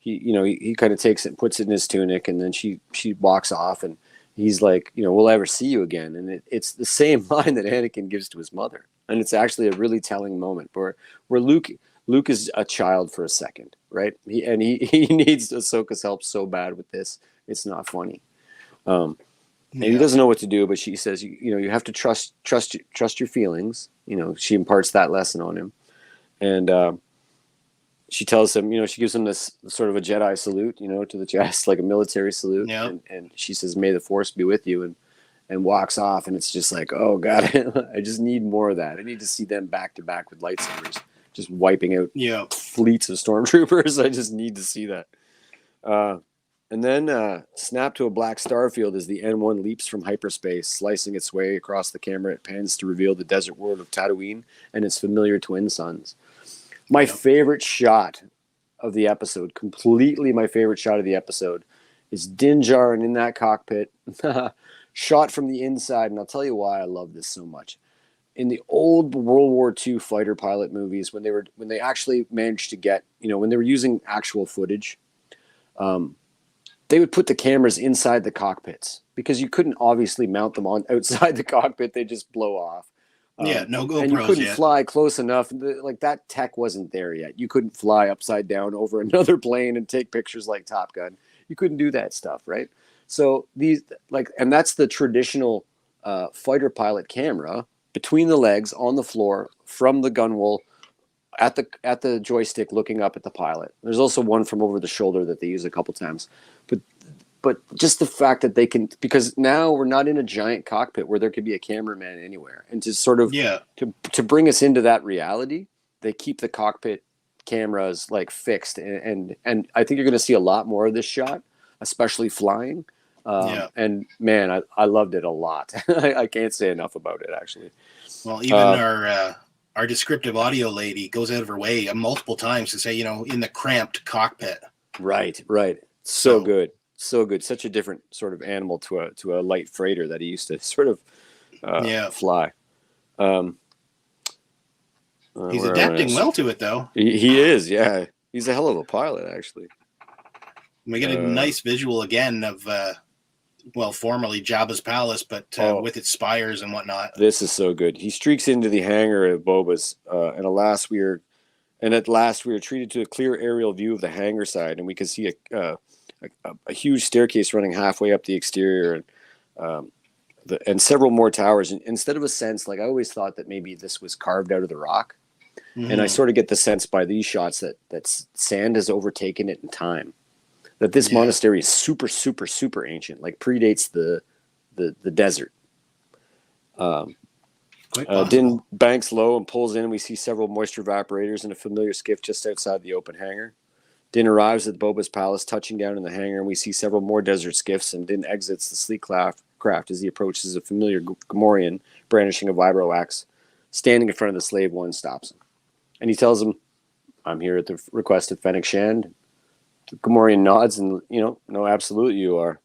he kind of takes it and puts it in his tunic, and then she walks off, and he's like, we'll ever see you again. And it's the same line that Anakin gives to his mother. And it's actually a really telling moment where Luke is a child for a second, right? He needs Ahsoka's help so bad with this. It's not funny. And he doesn't know what to do, but she says, you have to trust your feelings. She imparts that lesson on him. And, she tells him, she gives him this sort of a Jedi salute, to the chest, like a military salute. Yeah. And she says, may the Force be with you, and walks off. And it's just like, oh God, I just need more of that. I need to see them back to back with lightsabers, just wiping out fleets of stormtroopers. I just need to see that. And then snap to a black star field as the N1 leaps from hyperspace, slicing its way across the camera. It pans to reveal the desert world of Tatooine and its familiar twin suns. My favorite shot of the episode, completely my favorite shot of the episode, is Din Djarin in that cockpit, shot from the inside. And I'll tell you why I love this so much. In the old World War II fighter pilot movies, when they actually managed to get, when they were using actual footage, they would put the cameras inside the cockpits because you couldn't obviously mount them on outside the cockpit. They just blow off. Yeah, no GoPros and you couldn't yet. fly close enough. Like that tech wasn't there yet. You couldn't fly upside down over another plane and take pictures like Top Gun. You couldn't do that stuff, right? So these and that's the traditional fighter pilot camera between the legs on the floor from the gunwale at the joystick looking up at the pilot. There's also one from over the shoulder that they use a couple times, but just the fact that they can, because now we're not in a giant cockpit where there could be a cameraman anywhere, and to sort of to bring us into that reality, they keep the cockpit cameras like fixed, and I think you're going to see a lot more of this shot, especially flying. And man, I loved it a lot. I can't say enough about it, actually. Well, even our descriptive audio lady goes out of her way multiple times to say, in the cramped cockpit. Right. So good. Such a different sort of animal to a light freighter that he used to sort of fly. He's adapting well to it, though. He is, yeah. He's a hell of a pilot, actually. We get a nice visual again of, formerly Jabba's palace, but with its spires and whatnot. This is so good. He streaks into the hangar at Boba's, and at last we are treated to a clear aerial view of the hangar side, and we can see a huge staircase running halfway up the exterior, and several more towers. And instead of a sense, like I always thought that maybe this was carved out of the rock, and I sort of get the sense by these shots that sand has overtaken it in time. That this monastery is super, super, super ancient, like predates the desert. Din banks low and pulls in, and we see several moisture evaporators and a familiar skiff just outside the open hangar. Din arrives at Boba's palace, touching down in the hangar, and we see several more desert skiffs, and Din exits the sleek craft as he approaches a familiar Gamorrean brandishing a vibro axe. Standing in front of the slave one stops him. And he tells him, "I'm here at the request of Fennec Shand." The Gamorrean nods and, no, absolutely you are.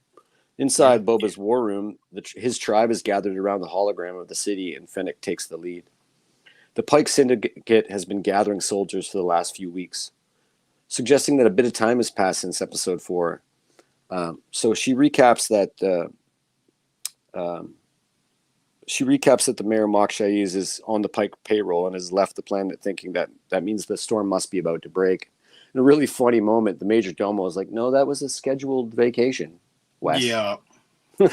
Inside Boba's war room, his tribe is gathered around the hologram of the city, and Fennec takes the lead. The Pike Syndicate has been gathering soldiers for the last few weeks, suggesting that a bit of time has passed since episode 4. So she recaps that the Mayor Mok Shaiz is on the Pike payroll and has left the planet, thinking that means the storm must be about to break. In a really funny moment, the Major Domo is like, "No, that was a scheduled vacation, Wes." Yeah. and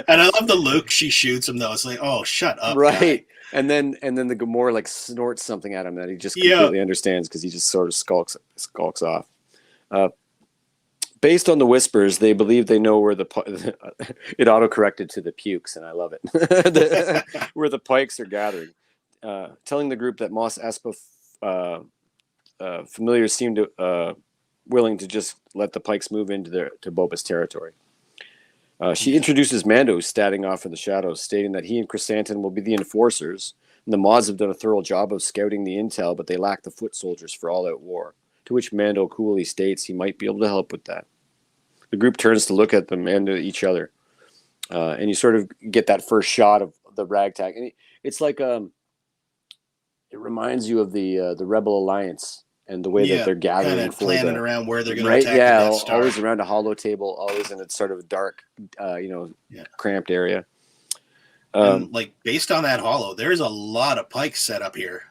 I love the look she shoots him, though. It's like, oh, shut up. Right. Guy. And then the Gamorrean like snorts something at him that he just completely understands, because he just sort of skulks off. Based on the whispers, they believe they know where it auto-corrected to the pukes, and I love it. Where the Pikes are gathering. Telling the group that Mos Espa familiars seem to willing to just let the Pikes move into to Boba's territory. She introduces Mando, who's standing off in the shadows, stating that he and Chrysanthemum will be the enforcers, and the Mods have done a thorough job of scouting the intel, but they lack the foot soldiers for all-out war, to which Mando coolly states he might be able to help with that. The group turns to look at them and at each other, and you sort of get that first shot of the ragtag. And it's like it reminds you of the Rebel Alliance and the way that they're gathering, kind of planning around where they're going to attack the Death Star. Always around a hollow table, always in a sort of dark, cramped area. And based on that hollow, there's a lot of Pikes set up here.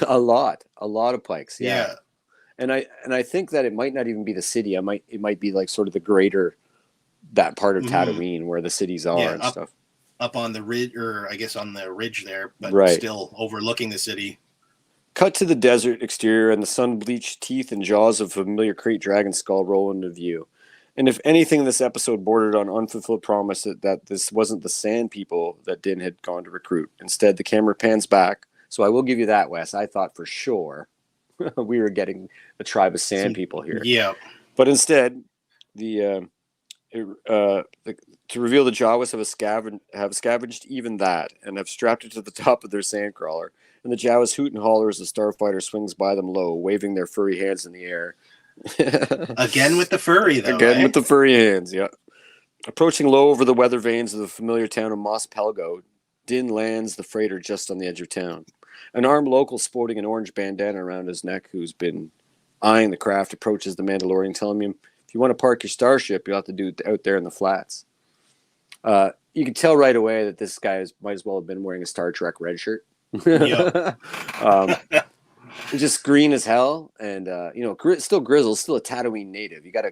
A lot of Pikes. Yeah. And I think that it might not even be the city. It might be like sort of the greater, that part of Tatooine where the cities are and stuff. Up on the ridge, or I guess on the ridge there, but still overlooking the city. Cut to the desert exterior, and the sun-bleached teeth and jaws of a familiar Krayt dragon skull roll into view. And if anything, this episode bordered on unfulfilled promise that this wasn't the Sand People that Din had gone to recruit. Instead, the camera pans back. So I will give you that, Wes. I thought for sure we were getting a tribe of Sand People here. Yeah. But instead, to reveal the Jawas have scavenged even that, and have strapped it to the top of their sandcrawler. And the Jawas hoot and holler as the starfighter swings by them low, waving their furry hands in the air. Again with the furry, though. Again with the furry hands, yeah. Approaching low over the weather vanes of the familiar town of Mos Pelgo, Din lands the freighter just on the edge of town. An armed local sporting an orange bandana around his neck, who's been eyeing the craft, approaches the Mandalorian, telling him, "If if you want to park your starship, you'll have to do it out there in the flats. You can tell right away that this guy might as well have been wearing a Star Trek red shirt. Yeah. Just green as hell, and still grizzled, still a Tatooine native. You got to,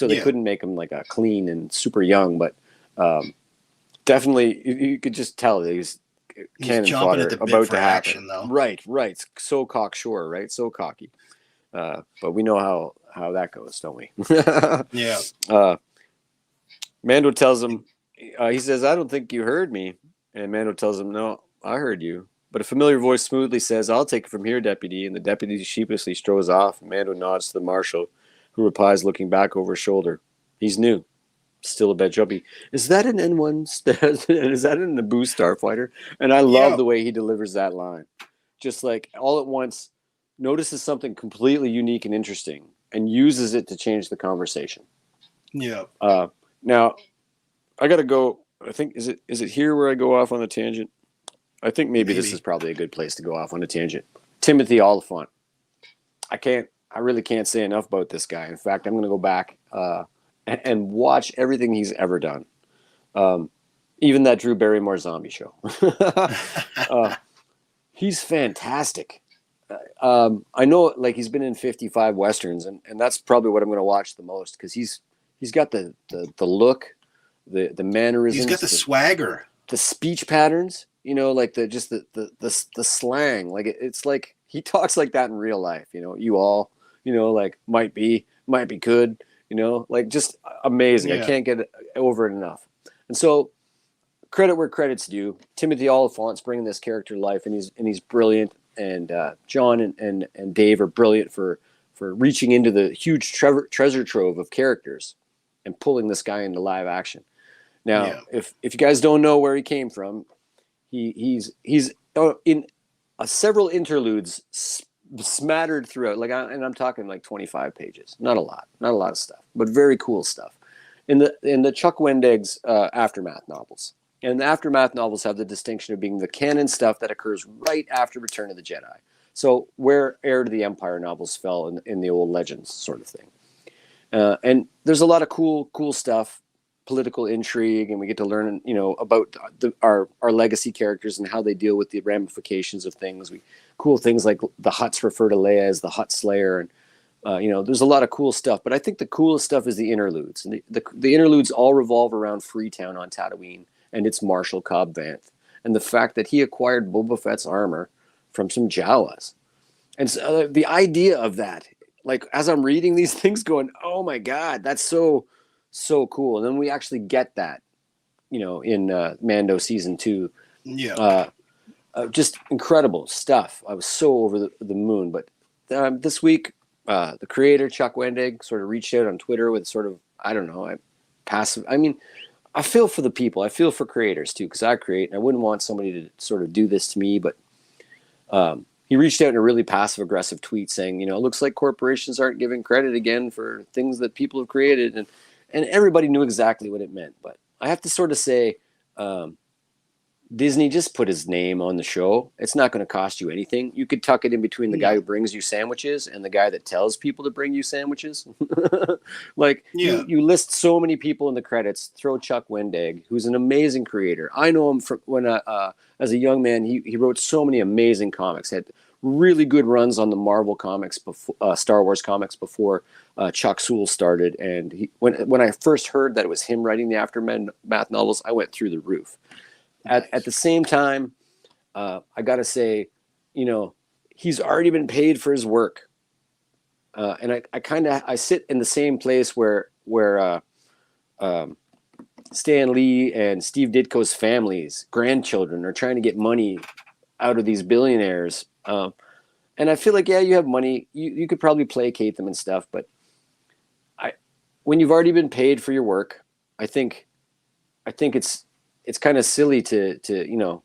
they couldn't make him like a clean and super young, but definitely you could just tell that he's cannon fodder about to happen. Action, though. Right. So cocksure, right? So cocky. But we know how that goes, don't we? Yeah. Mando tells him, he says, "I don't think you heard me," and Mando tells him, "No, I heard you." But a familiar voice smoothly says, "I'll take it from here, deputy." And the deputy sheepishly strolls off. Mando nods to the marshal, who replies, looking back over his shoulder, "He's new. Still a bit jumpy. Is that an N1? Is that an Naboo starfighter?" And I love the way he delivers that line. Just like all at once, notices something completely unique and interesting and uses it to change the conversation. Yeah. Now, I got to go. I think, is it here where I go off on a tangent? I think maybe this is probably a good place to go off on a tangent. Timothy Oliphant. I really can't say enough about this guy. In fact, I'm going to go back and watch everything he's ever done. Even that Drew Barrymore zombie show. He's fantastic. I know, like, he's been in 55 Westerns, and that's probably what I'm going to watch the most, because he's got the look, the mannerisms. He's got the swagger. The speech patterns. Like the slang, like it's like he talks like that in real life. You all, like might be good. Like just amazing. Yeah. I can't get over it enough. And so, credit where credit's due. Timothy Oliphant's bringing this character to life, and he's brilliant. And John and Dave are brilliant for reaching into the huge treasure trove of characters and pulling this guy into live action. Now, if you guys don't know where he came from. He's in several interludes smattered throughout, and I'm talking like 25 pages. Not a lot of stuff, but very cool stuff. In the Chuck Wendig's Aftermath novels, and the Aftermath novels have the distinction of being the canon stuff that occurs right after Return of the Jedi. So where Heir to the Empire novels fell in the old Legends sort of thing, and there's a lot of cool stuff. Political intrigue, and we get to learn, about our legacy characters and how they deal with the ramifications of things. Cool things like the Hutts refer to Leia as the Hutt Slayer, and there's a lot of cool stuff. But I think the coolest stuff is the interludes, and the interludes all revolve around Freetown on Tatooine and its Marshal Cobb Vanth, and the fact that he acquired Boba Fett's armor from some Jawas, and so, the idea of that, like as I'm reading these things, going, "Oh my God, that's so cool." And then we actually get that, in Mando season 2. Yeah. Just incredible stuff. I was so over the moon. But this week, the creator, Chuck Wendig, sort of reached out on Twitter with sort of, I don't know, I feel for the people. I feel for creators too, because I create, and I wouldn't want somebody to sort of do this to me. But he reached out in a really passive-aggressive tweet saying, it looks like corporations aren't giving credit again for things that people have created. And everybody knew exactly what it meant. But I have to sort of say, Disney just put his name on the show. It's not going to cost you anything. You could tuck it in between the guy who brings you sandwiches and the guy that tells people to bring you sandwiches. You list so many people in the credits. Throw Chuck Wendig, who's an amazing creator. I know him from when, as a young man, he wrote so many amazing comics. Had really good runs on the Marvel comics, before Star Wars comics, before Chuck Sewell started. And when I first heard that it was him writing the Aftermath novels, I went through the roof. Nice. At the same time, I got to say, he's already been paid for his work. And I sit in the same place where Stan Lee and Steve Ditko's families, grandchildren, are trying to get money out of these billionaires. And I feel like, you have money, you could probably placate them and stuff, but when you've already been paid for your work, I think it's kind of silly to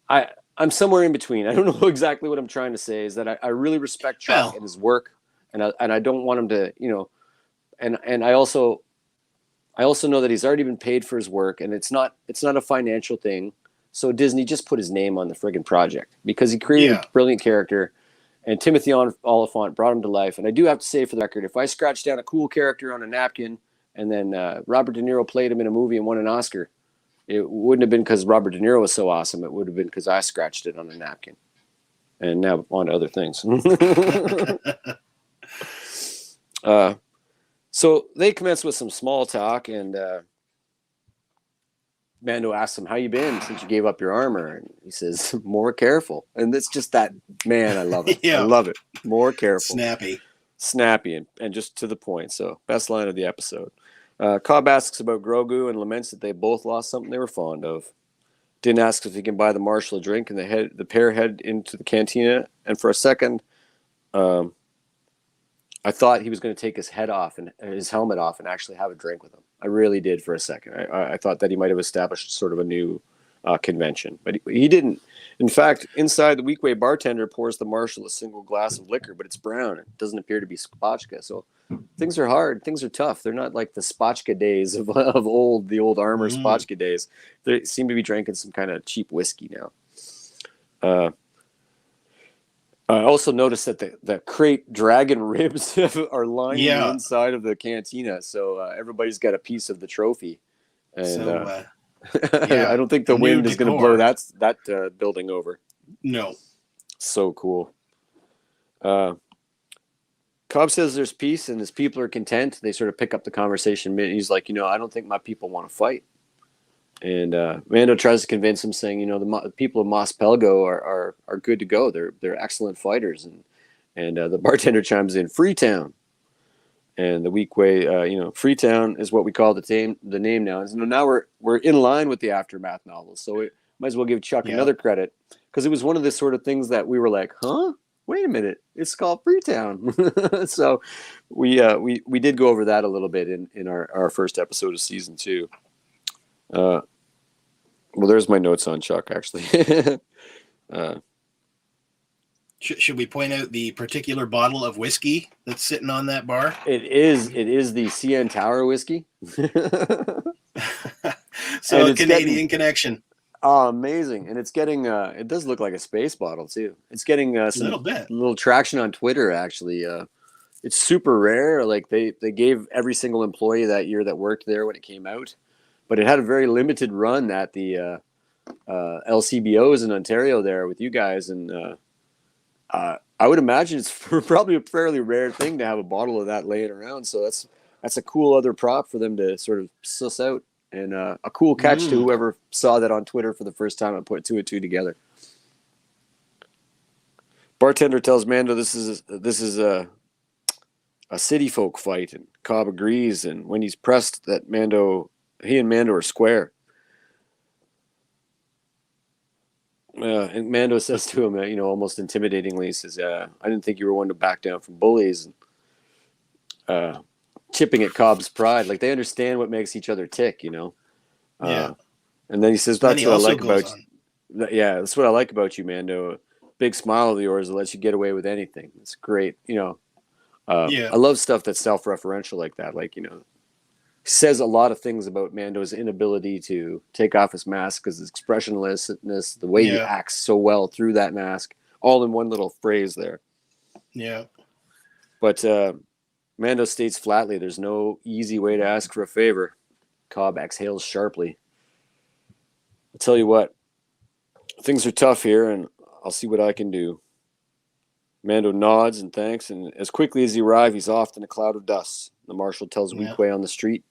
I'm somewhere in between. I don't know exactly what I'm trying to say, is that I really respect Chuck and his work, and I don't want him to, and I also know that he's already been paid for his work, and it's not a financial thing. So Disney just put his name on the friggin' project because he created a brilliant character, And Timothy Oliphant brought him to life. And I do have to say, for the record, if I scratched down a cool character on a napkin and then Robert De Niro played him in a movie and won an Oscar, it wouldn't have been because Robert De Niro was so awesome. It would have been because I scratched it on a napkin. And now on to other things. So they commence with some small talk, and Mando asks him, "How you been since you gave up your armor?" And he says, "More careful." And it's just that, man, I love it. I love it. More careful. Snappy, and just to the point. So best line of the episode. Cobb asks about Grogu and laments that they both lost something they were fond of. Din asks if he can buy the Marshal a drink, and the pair head into the cantina. And for a second, I thought he was going to take his helmet off and actually have a drink with him. I really did for a second. I thought that he might have established sort of a new convention, but he didn't. In fact, inside, the Weequay bartender pours the Marshal a single glass of liquor, but it's brown. It doesn't appear to be spotchka. So things are hard. Things are tough. They're not like the spotchka days of the old armor spotchka days. They seem to be drinking some kind of cheap whiskey now. I also noticed that the crate dragon ribs are lining the inside of the cantina, so everybody's got a piece of the trophy. And I don't think the wind is going to blow that building over. No. So cool. Cobb says there's peace and his people are content. They sort of pick up the conversation. He's like, I don't think my people want to fight. And Mando tries to convince him, saying, the people of Mos Pelgo are good to go. They're excellent fighters. And the bartender chimes in, Freetown. And the Weequay, Freetown is what we call the name now. And now we're in line with the Aftermath novels. So we might as well give Chuck another credit, because it was one of the sort of things that we were like, huh? Wait a minute, it's called Freetown. So we did go over that a little bit in our first episode of season 2. Well, there's my notes on Chuck, actually. Should we point out the particular bottle of whiskey that's sitting on that bar? It is the CN Tower whiskey. So a Canadian connection. Oh, amazing. And it's getting, it does look like a space bottle too. It's getting a little traction on Twitter, actually. It's super rare. Like they gave every single employee that year that worked there when it came out, but it had a very limited run at the LCBOs in Ontario there with you guys. And I would imagine it's probably a fairly rare thing to have a bottle of that laying around. So that's a cool other prop for them to sort of suss out, and a cool catch to whoever saw that on Twitter for the first time and put 2 and 2 together. Bartender tells Mando this is a city folk fight, and Cobb agrees. And when he's pressed that he and Mando are square. And Mando says to him, almost intimidatingly, he says, I didn't think you were one to back down from bullies. And chipping at Cobb's pride. Like, they understand what makes each other tick, Yeah. And then he says, that's what I like about you. Yeah, that's what I like about you, Mando. A big smile of yours that lets you get away with anything. It's great. I love stuff that's self-referential like that. Like, says a lot of things about Mando's inability to take off his mask, because his expressionlessness, the way he acts so well through that mask, all in one little phrase there. Yeah. But Mando states flatly, there's no easy way to ask for a favor. Cobb exhales sharply. I'll tell you what, things are tough here, and I'll see what I can do. Mando nods and thanks, and as quickly as he arrives, he's off in a cloud of dust. The Marshal tells Weequay on the street,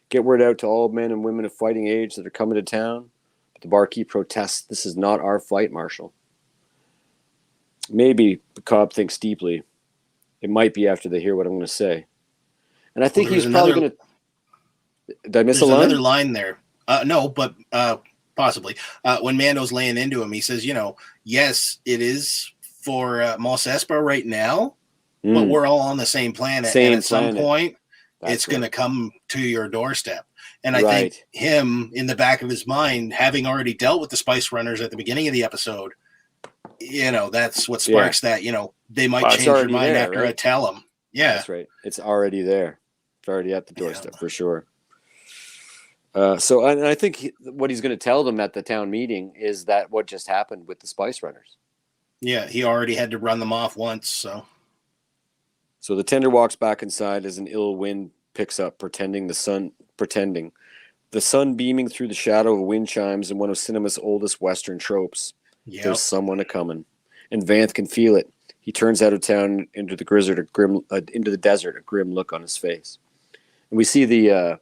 get word out to all men and women of fighting age that are coming to town. But the barkeep protests, this is not our fight, Marshal. Maybe, but Cobb thinks deeply. It might be after they hear what I'm going to say. And I think he's probably going to... Did I miss a line? There's another line there. No, but possibly. When Mando's laying into him, he says, yes, it is for Mos Espa right now, but we're all on the same planet. And at some point, it's going to come to your doorstep. And I think him, in the back of his mind, having already dealt with the Spice Runners at the beginning of the episode, that's what sparks that, they might change their mind after I tell them. Yeah. That's right. It's already there. It's already at the doorstep for sure. So I think what he's going to tell them at the town meeting is that what just happened with the Spice Runners. Yeah, he already had to run them off once, so. So the tender walks back inside as an ill wind picks up, pretending. The sun beaming through the shadow of wind chimes in one of cinema's oldest Western tropes. Yep. There's someone a-coming. And Vanth can feel it. He turns out of town into the desert, a grim look on his face. And we see the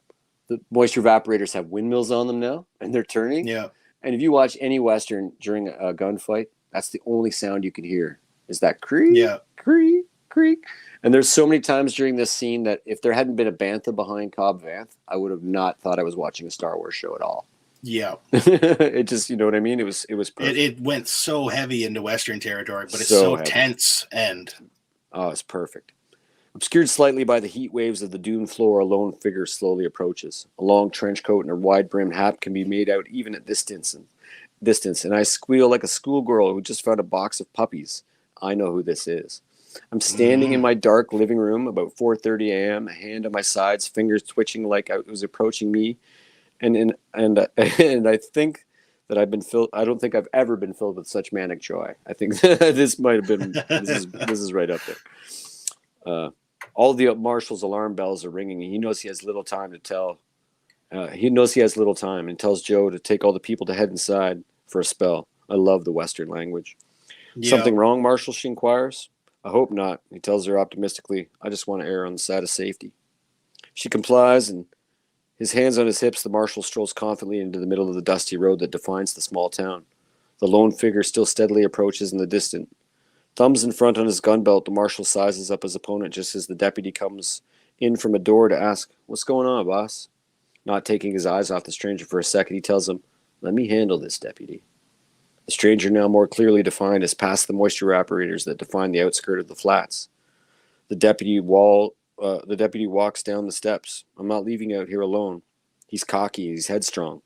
moisture evaporators have windmills on them now, and they're turning. Yeah. And if you watch any Western during a gunfight, that's the only sound you can hear, is that creak, creak, creak. And there's so many times during this scene that if there hadn't been a bantha behind Cobb Vanth, I would have not thought I was watching a Star Wars show at all. Yeah. It just, you know what I mean? It was perfect. It went so heavy into Western territory, but it's so tense and... Oh, it's perfect. Obscured slightly by the heat waves of the dune floor, a lone figure slowly approaches. A long trench coat and a wide-brimmed hat can be made out even at this distance, and I squeal like a schoolgirl who just found a box of puppies. I know who this is. I'm standing in my dark living room about 4:30 a.m., a hand on my sides, fingers twitching like it was approaching me, and I think that I've been filled. I don't think I've ever been filled with such manic joy. I think this might have been. This is right up there. All the marshal's alarm bells are ringing, and he knows he has little time to tell. He knows he has little time, and tells Joe to take all the people to head inside for a spell. I love the Western language. Yeah. Something wrong, Marshal? She inquires. I hope not, he tells her optimistically. I just want to err on the side of safety. She complies, and his hands on his hips, the marshal strolls confidently into the middle of the dusty road that defines the small town. The lone figure still steadily approaches in the distance. Thumbs in front on his gun belt, the marshal sizes up his opponent just as the deputy comes in from a door to ask, "What's going on, boss?" Not taking his eyes off the stranger for a second, he tells him, "Let me handle this, deputy." The stranger, now more clearly defined, has passed the moisture evaporators that define the outskirt of the flats. The deputy walks down the steps. I'm not leaving you out here alone. He's cocky, he's headstrong.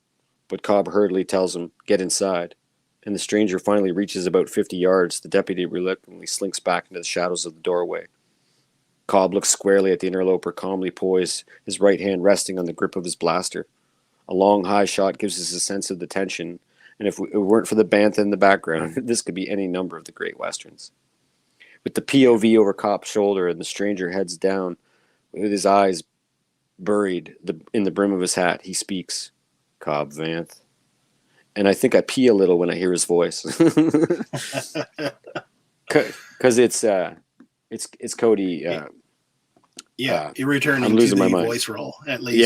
But Cobb hurriedly tells him, "Get inside." And the stranger finally reaches about 50 yards. The deputy reluctantly slinks back into the shadows of the doorway. Cobb looks squarely at the interloper, calmly poised, his right hand resting on the grip of his blaster. A long, high shot gives us a sense of the tension, and if it weren't for the bantha in the background, this could be any number of the great Westerns. With the POV over Cobb's shoulder and the stranger heads down, with his eyes buried in the brim of his hat, he speaks, "Cobb Vanth." And I think I pee a little when I hear his voice. Because it's Cody. You're returning I'm losing to the my mind. voice role, at least.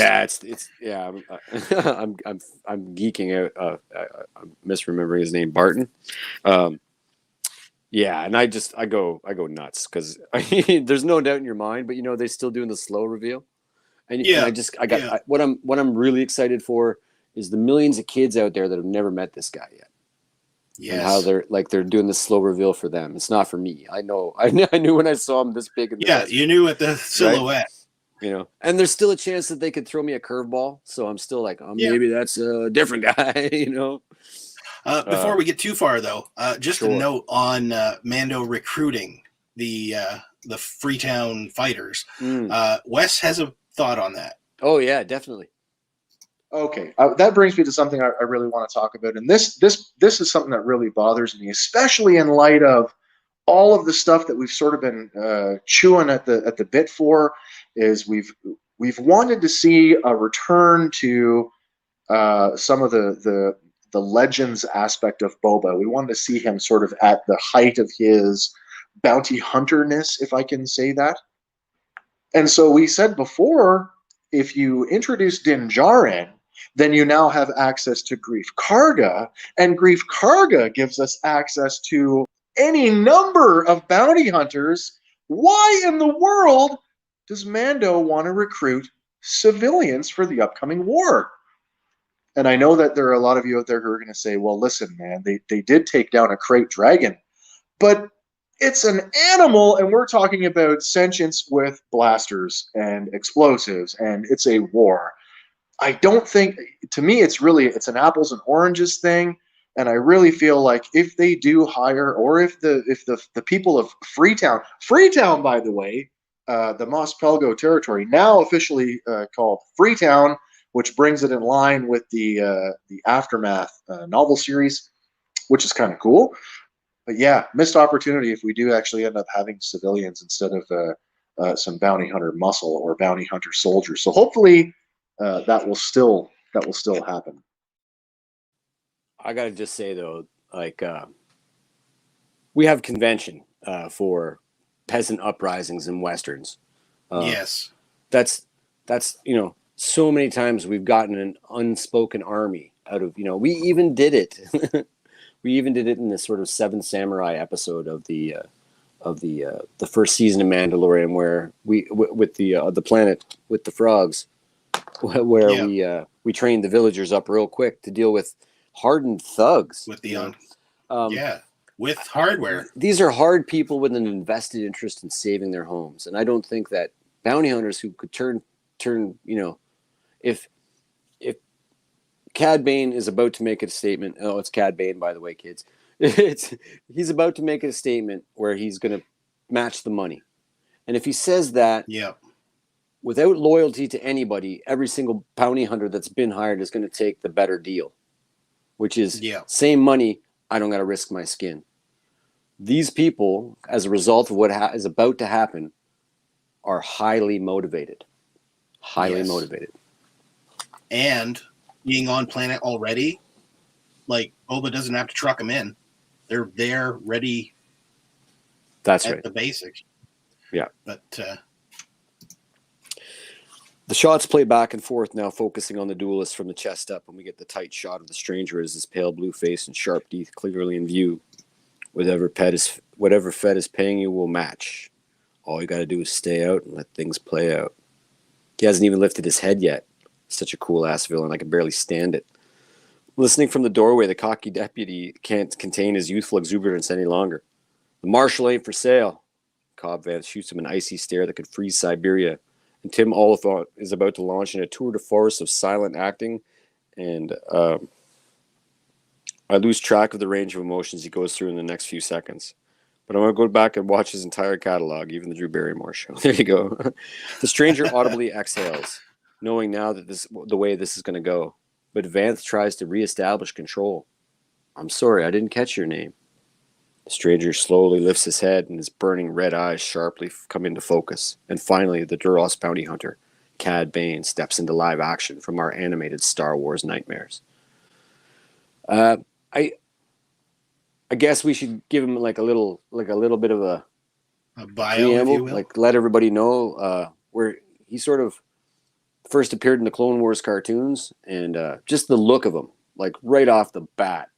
Yeah, I'm geeking out. I'm misremembering his name, Barton. Yeah, and I go nuts because there's no doubt in your mind, but they're still doing the slow reveal, and what I'm really excited for is the millions of kids out there that have never met this guy yet. Yes. And how they're doing the slow reveal for them. It's not for me. I know. I knew when I saw him this big in the desert, you knew at the silhouette. Right? And there's still a chance that they could throw me a curveball. So I'm still like, maybe that's a different guy, Before we get too far, though, just a note on Mando recruiting the Freetown fighters. Wes has a thought on that. Oh yeah, definitely. Okay, that brings me to something I really want to talk about, and this is something that really bothers me, especially in light of all of the stuff that we've sort of been chewing at the bit for. Is we've wanted to see a return to some of the legends aspect of Boba. We wanted to see him sort of at the height of his bounty hunter-ness, if I can say that. And so we said before, if you introduce Din Djarin, then you now have access to Greef Karga, and Greef Karga gives us access to any number of bounty hunters. Why in the world does Mando want to recruit civilians for the upcoming war? And I know that there are a lot of you out there who are going to say, well, listen, man, they did take down a crate dragon, but it's an animal, and we're talking about sentience with blasters and explosives, and it's a war. I don't think, to me, it's an apples and oranges thing, and I really feel like if they do hire, or if the people of Freetown, by the way, the Mos Pelgo territory, now officially called Freetown, which brings it in line with the Aftermath novel series, which is kind of cool. yeah, missed opportunity if we do actually end up having civilians instead of some bounty hunter muscle or bounty hunter soldiers. So hopefully that will still happen. I gotta just say though, like we have convention for peasant uprisings and westerns. Yes, that's so many times we've gotten an unspoken army out of we even did it. We even did it in this sort of Seven Samurai episode of the first season of Mandalorian, where with the planet with the frogs, where we trained the villagers up real quick to deal with hardened thugs with the with hardware. These are hard people with an invested interest in saving their homes, and I don't think that bounty hunters who could turn if Cad Bane is about to make a statement. Oh, it's Cad Bane, by the way, kids. He's about to make a statement where he's going to match the money. And if he says that without loyalty to anybody, every single bounty hunter that's been hired is going to take the better deal, which is same money. I don't got to risk my skin. These people, as a result of what is about to happen, are highly motivated. Highly motivated. And being on planet already, like Boba doesn't have to truck them in. They're there ready. That's at right. The basics. Yeah. But the shots play back and forth now, focusing on the duelist from the chest up, and we get the tight shot of the stranger as his pale blue face and sharp teeth clearly in view. Whatever Fett is paying you will match. All you got to do is stay out and let things play out. He hasn't even lifted his head yet. Such a cool-ass villain. I can barely stand it. Listening from the doorway, the cocky deputy can't contain his youthful exuberance any longer. The marshal ain't for sale. Cobb Vanth shoots him an icy stare that could freeze Siberia. And Tim Oliphant is about to launch in a tour de force of silent acting. And I lose track of the range of emotions he goes through in the next few seconds. But I'm going to go back and watch his entire catalog, even the Drew Barrymore show. There you go. The stranger audibly exhales, knowing now that the way this is going to go. But Vanth tries to reestablish control. I'm sorry, I didn't catch your name. The stranger slowly lifts his head, and his burning red eyes sharply come into focus. And finally, the Duros bounty hunter, Cad Bane, steps into live action from our animated Star Wars nightmares. I guess we should give him like a little bit of a bio, preamble, if you will. like let everybody know where he sort of first appeared in the Clone Wars cartoons, and just the look of him, like right off the bat,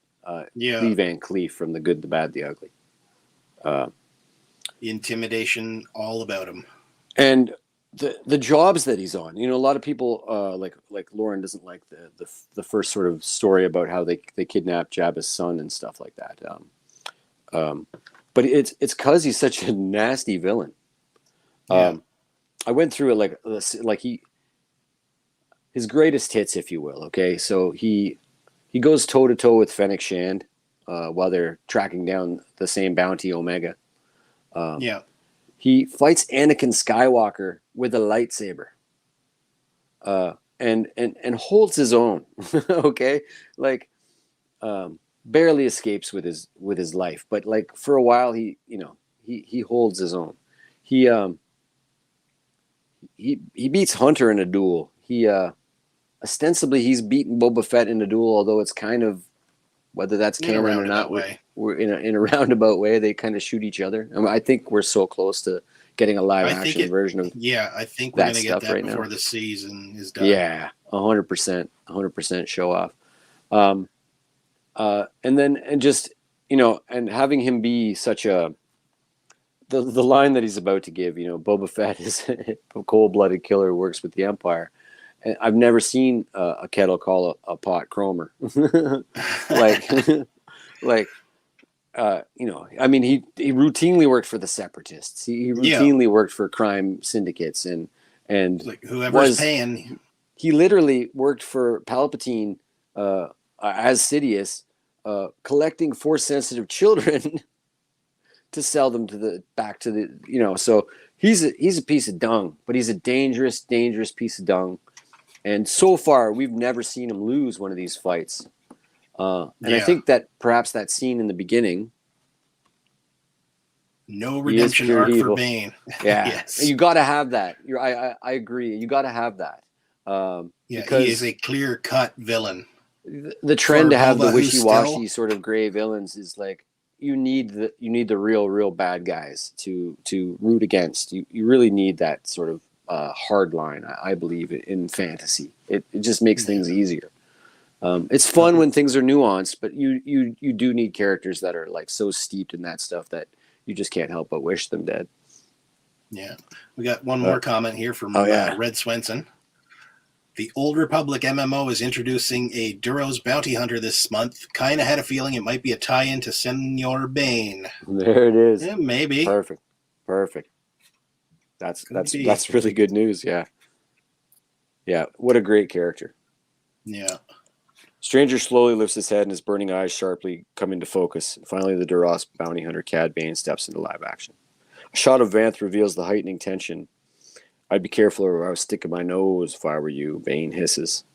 Lee Van Cleef from The Good, the Bad, the Ugly. The intimidation, all about him, and the jobs that he's on. A lot of people like Lauren doesn't like the first sort of story about how they kidnapped Jabba's son and stuff like that. But it's because he's such a nasty villain. I went through it like his greatest hits, if you will. Okay, so he goes toe to toe with Fennec Shand while they're tracking down the same bounty, Omega. He fights Anakin Skywalker with a lightsaber, and holds his own. Okay, like barely escapes with his life, but like for a while he holds his own. He beats Hunter in a duel. He ostensibly he's beaten Boba Fett in a duel, although it's kind of, whether that's canon or not, we're in a roundabout way. They kind of shoot each other. I mean, I think we're so close to getting a live action version of I think we're going to get that right before now. The season is done. Yeah, 100% show off. And having him be such the line that he's about to give, Boba Fett is a cold-blooded killer who works with the Empire. And I've never seen a kettle call a pot Cromer. I mean, he routinely worked for the Separatists. He routinely worked for crime syndicates and like whoever's paying. He literally worked for Palpatine as Sidious, collecting Force-sensitive children to sell them back to the. So he's a piece of dung, but he's a dangerous piece of dung. And so far, we've never seen him lose one of these fights. I think that perhaps that scene in the beginning No redemption arc evil. for Bane. Yeah, Yes. you got to have that. I agree. You got to have that. He is a clear-cut villain. The trend to have Boba, the wishy-washy sort of gray villains is like you need the real bad guys to root against. You really need that sort of hard line. I believe in fantasy. It just makes things easier. It's fun when things are nuanced, but you do need characters that are like so steeped in that stuff that you just can't help but wish them dead. Yeah. We got one more comment here from Red Swenson. The Old Republic MMO is introducing a Duros bounty hunter this month. Kind of had a feeling it might be a tie-in to Senor Bane. There it is. Yeah, maybe. Perfect. That's really good news. Yeah. Yeah. What a great character. Yeah. Stranger slowly lifts his head and his burning eyes sharply come into focus. Finally, the Duros bounty hunter Cad Bane steps into live action. A shot of Vanth reveals the heightening tension. I'd be careful where I was sticking my nose if I were you, Bane hisses.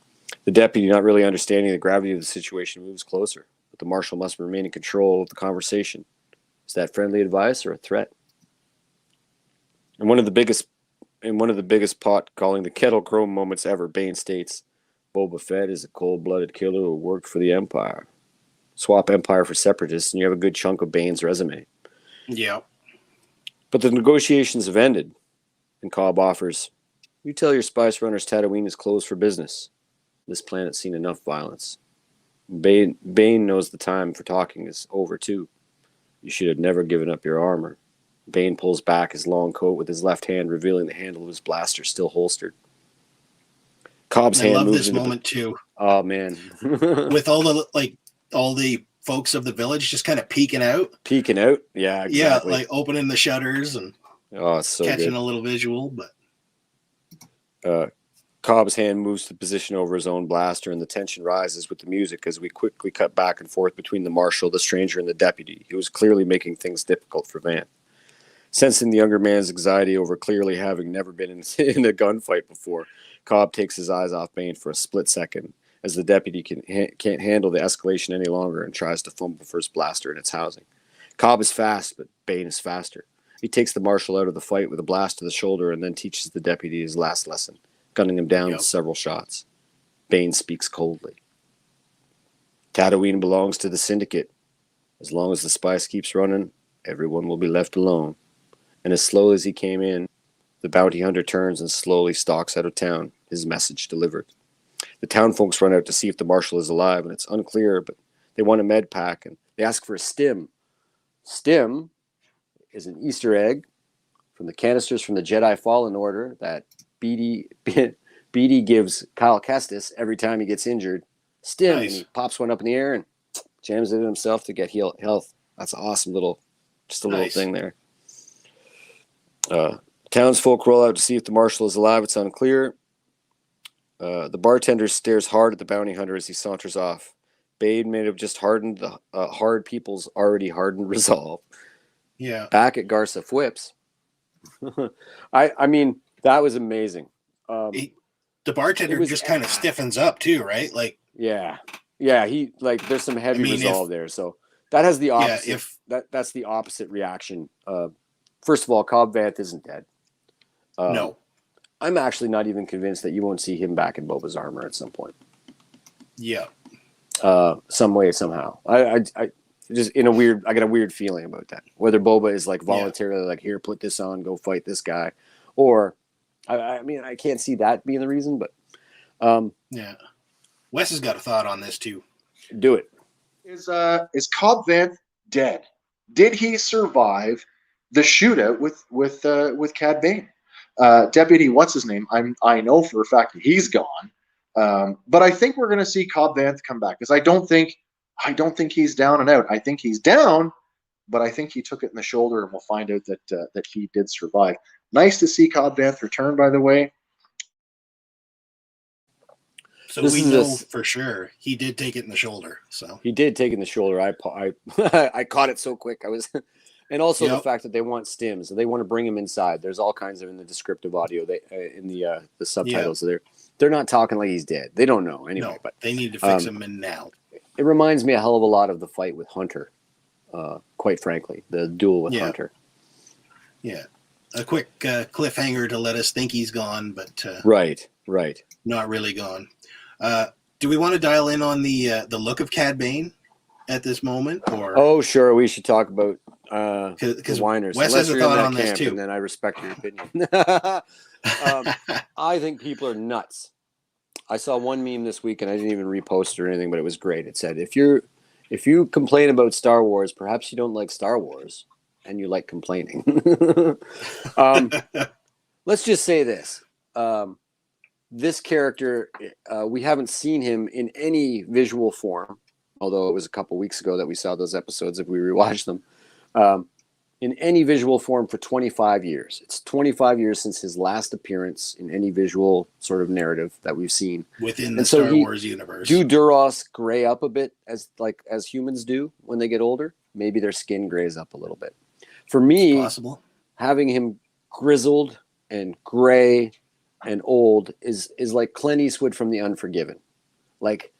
The deputy, not really understanding the gravity of the situation, moves closer, but the marshal must remain in control of the conversation. Is that friendly advice or a threat? In one of the biggest pot calling the kettle chrome moments ever, Bane states, Boba Fett is a cold-blooded killer who worked for the Empire. Swap Empire for Separatists, and you have a good chunk of Bane's resume. Yeah. But the negotiations have ended. And Cobb offers, you tell your spice runners Tatooine is closed for business. This planet's seen enough violence. Bane knows the time for talking is over, too. You should have never given up your armor. Bane pulls back his long coat with his left hand, revealing the handle of his blaster still holstered. Cobb's hand moves. I love this moment, too. Oh, man. With all the folks of the village just kind of peeking out. Yeah, exactly. Yeah, like opening the shutters and it's so catching good. A little visual, but Cobb's hand moves to position over his own blaster, and the tension rises with the music as we quickly cut back and forth between the marshal, the stranger, and the deputy, who was clearly making things difficult for Vanth. Sensing the younger man's anxiety over clearly having never been in a gunfight before, Cobb takes his eyes off Bane for a split second, as the deputy can't handle the escalation any longer and tries to fumble for his blaster in its housing. Cobb is fast, but Bane is faster. He takes the marshal out of the fight with a blast to the shoulder and then teaches the deputy his last lesson, gunning him down with several shots. Bane speaks coldly. Tatooine belongs to the Syndicate. As long as the spice keeps running, everyone will be left alone. And as slow as he came in, the bounty hunter turns and slowly stalks out of town, his message delivered. The town folks run out to see if the marshal is alive, and it's unclear, but they want a med pack, and they ask for a stim. Stim is an Easter egg from the canisters from the Jedi Fallen Order that Beatty gives Kyle Kestis every time he gets injured. Stim, and he pops one up in the air and jams it in himself to get health. That's an awesome little thing there. Townsfolk roll out to see if the marshal is alive. It's unclear. The bartender stares hard at the bounty hunter as he saunters off. Bane may have just hardened the hard people's already hardened resolve. Yeah. Back at Garza Fwips. I mean, that was amazing. The bartender just kind of stiffens up too, right? Like, yeah. He there's some heavy resolve there. So that has the opposite. That's the opposite reaction. First of all, Cobb Vanth isn't dead. No. I'm actually not even convinced that you won't see him back in Boba's armor at some point. Yeah. Some way, somehow. I just I got a weird feeling about that. Whether Boba is voluntarily here, put this on, go fight this guy, or I mean, I can't see that being the reason, but yeah. Wes has got a thought on this too. Do it. Is Cobb Vanth dead? Did he survive the shootout with Cad Bane? Deputy, what's his name? I know for a fact that he's gone. But I think we're going to see Cobb Vanth come back because I don't think he's down and out. I think he's down, but I think he took it in the shoulder, and we'll find out that he did survive. Nice to see Cobb Vanth return, by the way. So we know for sure he did take it in the shoulder. So he did take it in the shoulder. I caught it so quick. And also the fact that they want stims and they want to bring him inside. There's all kinds of in the descriptive audio. In the subtitles they're not talking like he's dead. They don't know anyway. No, but they need to fix him in now. It reminds me a hell of a lot of the fight with Hunter. Quite frankly, the duel with Hunter. Yeah, a quick cliffhanger to let us think he's gone, but right, not really gone. Do we want to dial in on the look of Cad Bane at this moment, or? Oh, sure, we should talk about because whiners. Wes Unless has a you're in thought that on this camp, too. and then I respect your opinion. I think people are nuts. I saw one meme this week, and I didn't even repost it or anything, but it was great. It said, if you complain about Star Wars, perhaps you don't like Star Wars, and you like complaining. Let's just say this. This character, we haven't seen him in any visual form, although it was a couple weeks ago that we saw those episodes if we rewatched them, in any visual form for 25 years. It's 25 years since his last appearance in any visual sort of narrative that we've seen. Within the Star Wars universe. Do Duros gray up a bit as humans do when they get older? Maybe their skin grays up a little bit. For me, possible. Having him grizzled and gray and old is like Clint Eastwood from The Unforgiven. Like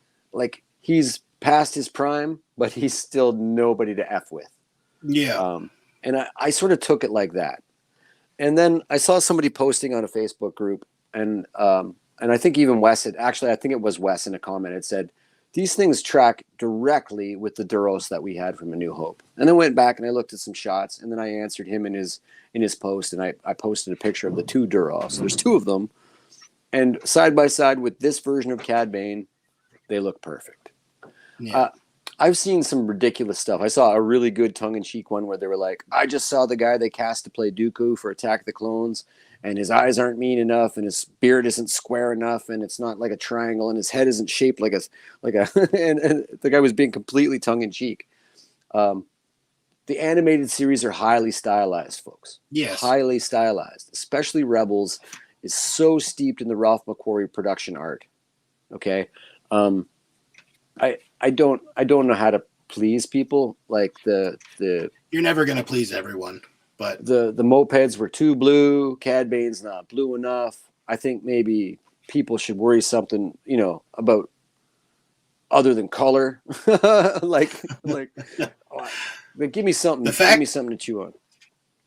he's past his prime, but he's still nobody to F with. Yeah. And I sort of took it like that. And then I saw somebody posting on a Facebook group, and I think even Wes had, actually, I think it was Wes in a comment, it said, these things track directly with the Duros that we had from A New Hope. And then went back and I looked at some shots, and then I answered him in his post, and I posted a picture of the two Duros. There's two of them, and side by side with this version of Cad Bane, they look perfect. Yeah. I've seen some ridiculous stuff. I saw a really good tongue-in-cheek one where they were like, I just saw the guy they cast to play Dooku for Attack of the Clones, and his eyes aren't mean enough, and his beard isn't square enough, and it's not like a triangle, and his head isn't shaped like a and the guy was being completely tongue-in-cheek. The animated series are highly stylized, folks. Yes. Highly stylized. Especially Rebels is so steeped in the Ralph McQuarrie production art. Okay? I don't know how to please people. Like the you're never going to please everyone, but the mopeds were too blue. Cad Bane's not blue enough. I think maybe people should worry something, about other than color. like give me something. Give me something to chew on.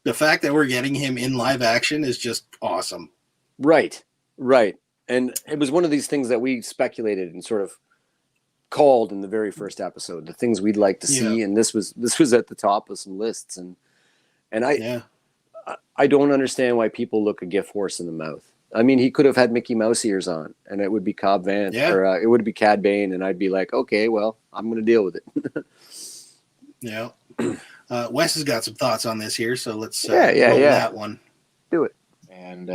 The fact that we're getting him in live action is just awesome. Right. And it was one of these things that we speculated and sort of called in the very first episode, the things we'd like to see, and this was at the top of some lists, and I don't understand why people look a gift horse in the mouth. I mean, he could have had Mickey Mouse ears on, and it would be Cobb Vanth, or it would be Cad Bane, and I'd be like, okay, well, I'm going to deal with it. Yeah. Wes has got some thoughts on this here, so let's roll that one. Do it. And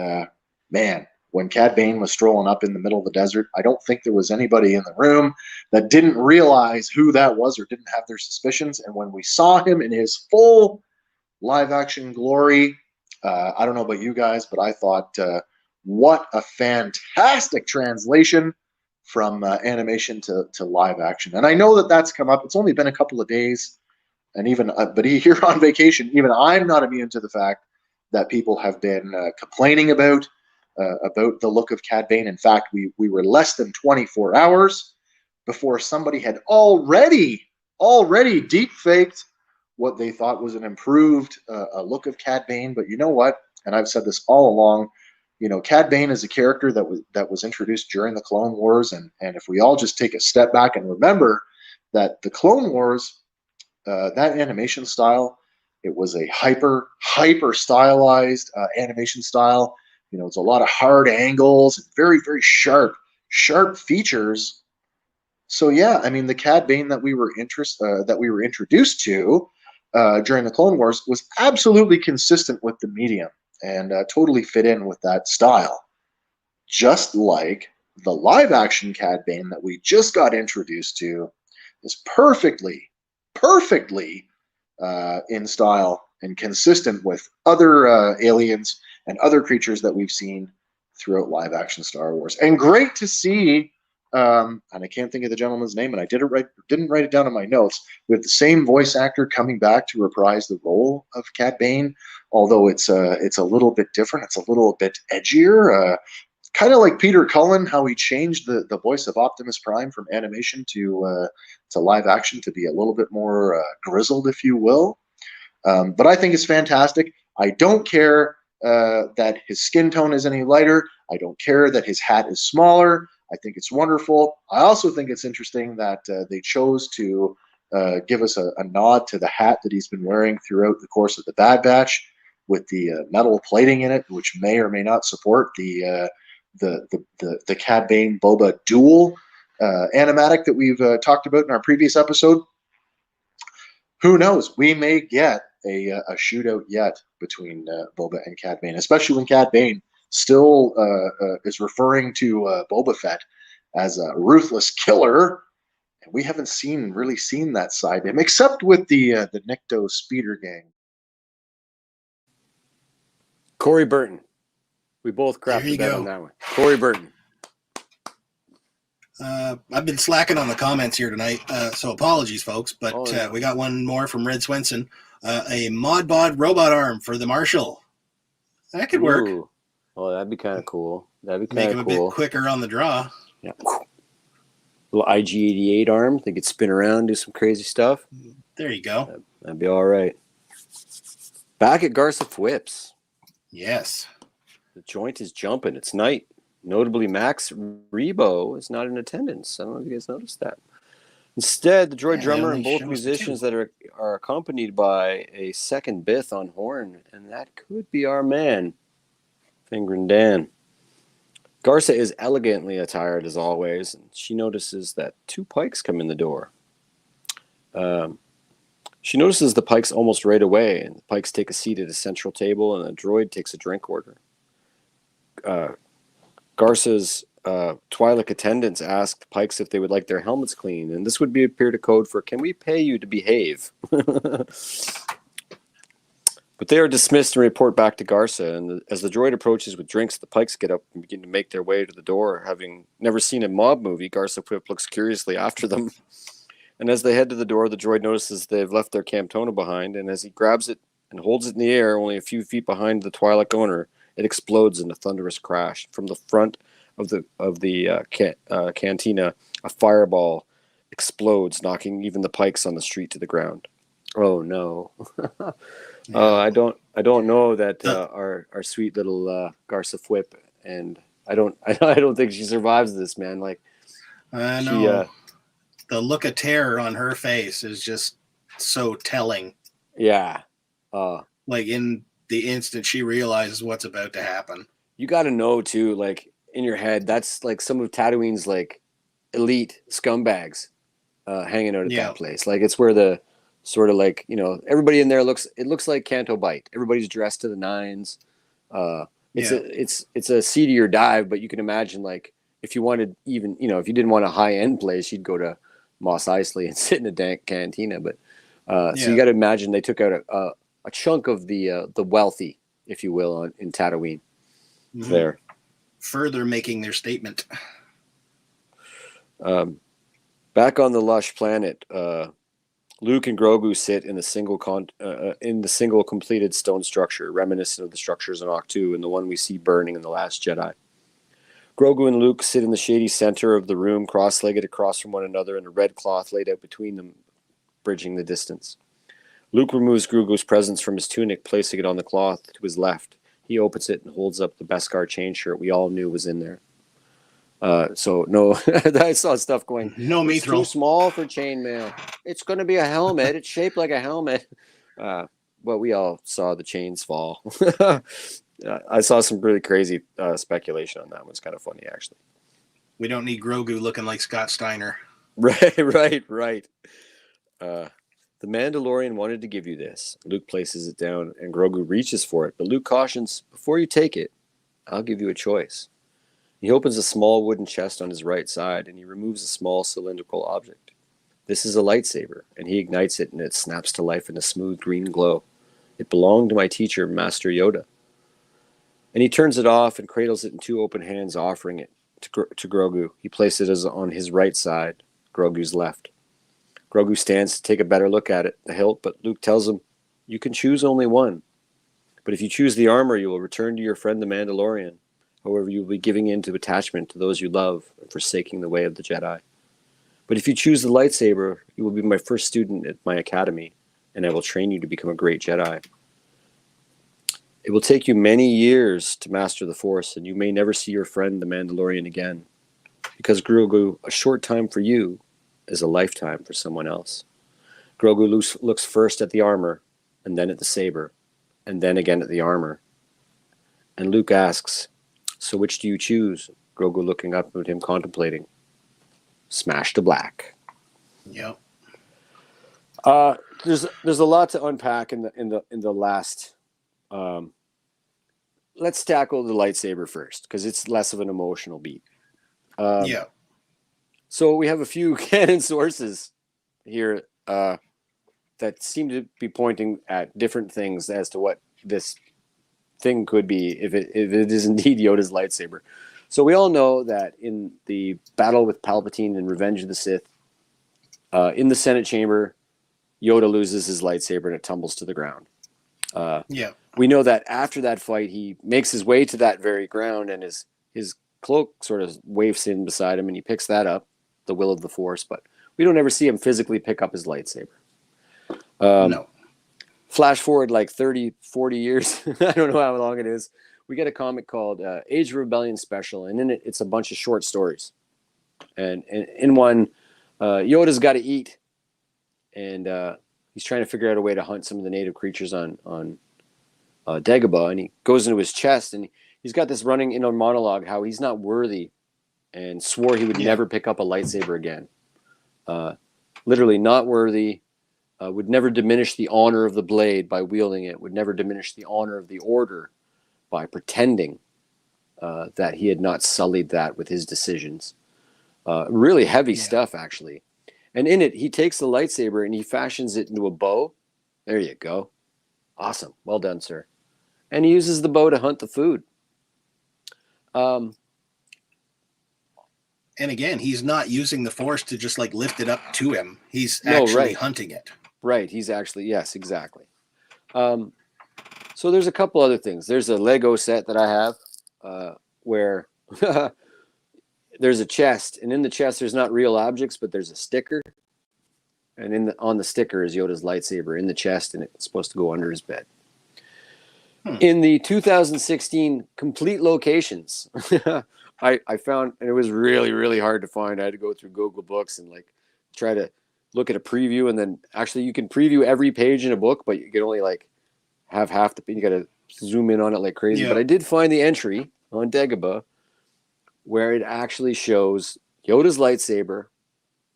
man, when Cad Bane was strolling up in the middle of the desert, I don't think there was anybody in the room that didn't realize who that was or didn't have their suspicions. And when we saw him in his full live-action glory, I don't know about you guys, but I thought, what a fantastic translation from animation to live action. And I know that that's come up. It's only been a couple of days, and even but here on vacation, even I'm not immune to the fact that people have been complaining about the look of Cad Bane. In fact, we were less than 24 hours before somebody had already deep-faked what they thought was an improved look of Cad Bane. But you know what? And I've said this all along, Cad Bane is a character that was introduced during the Clone Wars, and if we all just take a step back and remember that the Clone Wars, that animation style, it was a hyper stylized animation style. It's a lot of hard angles and very, very sharp features. So yeah, I mean, the Cad Bane that we were introduced to during the Clone Wars was absolutely consistent with the medium and totally fit in with that style. Just like the live action Cad Bane that we just got introduced to is perfectly in style and consistent with other aliens and other creatures that we've seen throughout live action Star Wars. And great to see, and I can't think of the gentleman's name, and I didn't write it down in my notes, with the same voice actor coming back to reprise the role of Cad Bane, although it's a little bit different. It's a little bit edgier, kind of like Peter Cullen, how he changed the voice of Optimus Prime from animation to live action to be a little bit more grizzled, if you will. But I think it's fantastic. I don't care that his skin tone is any lighter. I don't care that his hat is smaller. I think it's wonderful. I also think it's interesting that they chose to give us a nod to the hat that he's been wearing throughout the course of the Bad Batch, with the metal plating in it, which may or may not support the Cad Bane Boba duel animatic that we've talked about in our previous episode. Who knows? We may get a shootout yet between Boba and Cad Bane, especially when Cad Bane still is referring to Boba Fett as a ruthless killer. And we haven't really seen that side of him, except with the Nikto Speeder Gang. Corey Burton. We both crapped the bed on that one. Corey Burton. I've been slacking on the comments here tonight, so apologies, folks. But we got one more from Red Swenson. A Modbot robot arm for the Marshal. That could work. Oh, that'd be kind of cool. That'd be Make kind him of cool. a bit quicker on the draw. Yeah. Little IG-88 arm. They could spin around, do some crazy stuff. There you go. That'd be all right. Back at Garza Whips. Yes. The joint is jumping. It's night. Notably, Max Rebo is not in attendance. I don't know if you guys noticed that. Instead, the droid drummer and both musicians that are accompanied by a second Bith on horn, and that could be our man, Fingrin Dan. Garza is elegantly attired as always, and she notices that 2 Pikes come in the door. She notices the Pikes almost right away, and the Pikes take a seat at a central table, and the droid takes a drink order. Garza's Twi'lek attendants ask the Pikes if they would like their helmets cleaned, and this would appear to code for, can we pay you to behave? But they are dismissed and report back to Garza, and as the droid approaches with drinks, the Pikes get up and begin to make their way to the door. Having never seen a mob movie, Garza Whip looks curiously after them. And as they head to the door, the droid notices they've left their Camptona behind, and as he grabs it and holds it in the air only a few feet behind the Twi'lek owner, it explodes in a thunderous crash. From the front of the cantina, a fireball explodes, knocking even the Pikes on the street to the ground. Oh no! I don't know that our sweet little Garza Whip, and I don't think she survives this, man. Like, I know. The look of terror on her face is just so telling. Yeah. Like in the instant she realizes what's about to happen. You got to know too, like in your head, that's like some of Tatooine's like elite scumbags hanging out at that place. Like it's where the sort of like, you know, everybody in there looks like Canto Bight. Everybody's dressed to the nines. It's a seedier dive, but you can imagine like if you wanted even, you know, if you didn't want a high end place, you'd go to Mos Eisley and sit in a dank cantina. But so you got to imagine they took out a chunk of the wealthy, if you will, in Tatooine. Mm-hmm. There, further making their statement. Back on the lush planet, Luke and Grogu sit in the single completed stone structure, reminiscent of the structures in Octu and the one we see burning in The Last Jedi. Grogu and Luke sit in the shady center of the room, cross-legged across from one another, and a red cloth laid out between them, bridging the distance. Luke removes Grogu's presents from his tunic, placing it on the cloth to his left. He opens it and holds up the Beskar chain shirt we all knew was in there. So no, I saw stuff going, no mithril. It's too small for chainmail. It's going to be a helmet. It's shaped like a helmet. Well, we all saw the chains fall. I saw some really crazy speculation on that one. It's kind of funny, actually. We don't need Grogu looking like Scott Steiner. Right. The Mandalorian wanted to give you this. Luke places it down, and Grogu reaches for it. But Luke cautions, before you take it, I'll give you a choice. He opens a small wooden chest on his right side, and he removes a small cylindrical object. This is a lightsaber, and he ignites it, and it snaps to life in a smooth green glow. It belonged to my teacher, Master Yoda. And he turns it off and cradles it in 2 open hands, offering it to Grogu. He places it on his right side, Grogu's left. Grogu stands to take a better look at it, the hilt, but Luke tells him, you can choose only one. But if you choose the armor, you will return to your friend the Mandalorian. However, you will be giving in to attachment to those you love and forsaking the way of the Jedi. But if you choose the lightsaber, you will be my first student at my academy, and I will train you to become a great Jedi. It will take you many years to master the Force, and you may never see your friend the Mandalorian again. Because Grogu, a short time for you is a lifetime for someone else. Grogu looks first at the armor, and then at the saber, and then again at the armor. And Luke asks, so which do you choose? Grogu looking up at him, contemplating. Smash to black. Yep. There's a lot to unpack in the last. Let's tackle the lightsaber first, because it's less of an emotional beat. Yeah. So we have a few canon sources here that seem to be pointing at different things as to what this thing could be if it is indeed Yoda's lightsaber. So we all know that in the battle with Palpatine in Revenge of the Sith, in the Senate chamber, Yoda loses his lightsaber and it tumbles to the ground. Yeah. We know that after that fight, he makes his way to that very ground, and his cloak sort of wafts in beside him, and he picks that up, the will of the Force, but we don't ever see him physically pick up his lightsaber. No. Flash forward like 30, 40 years. I don't know how long it is. We get a comic called Age of Rebellion Special, and in it, it's a bunch of short stories. And in one, Yoda's got to eat, and he's trying to figure out a way to hunt some of the native creatures on Dagobah, and he goes into his chest, and he's got this running inner monologue how he's not worthy, and swore he would never pick up a lightsaber again. Literally not worthy. Would never diminish the honor of the blade by wielding it. Would never diminish the honor of the order by pretending that he had not sullied that with his decisions. Really heavy stuff, actually. And in it, he takes the lightsaber and he fashions it into a bow. There you go. Awesome. Well done, sir. And he uses the bow to hunt the food. And again, he's not using the Force to just like lift it up to him. He's actually hunting it. Right. He's actually, yes, exactly. So there's a couple other things. There's a Lego set that I have where there's a chest, and in the chest there's not real objects, but there's a sticker. And on the sticker is Yoda's lightsaber in the chest, and it's supposed to go under his bed. In the 2016 complete locations, I found, and it was really, really hard to find. I had to go through Google Books and like try to look at a preview, and then actually you can preview every page in a book, but you can only like have half the page. You got to zoom in on it like crazy. Yeah. But I did find the entry on Dagobah where it actually shows Yoda's lightsaber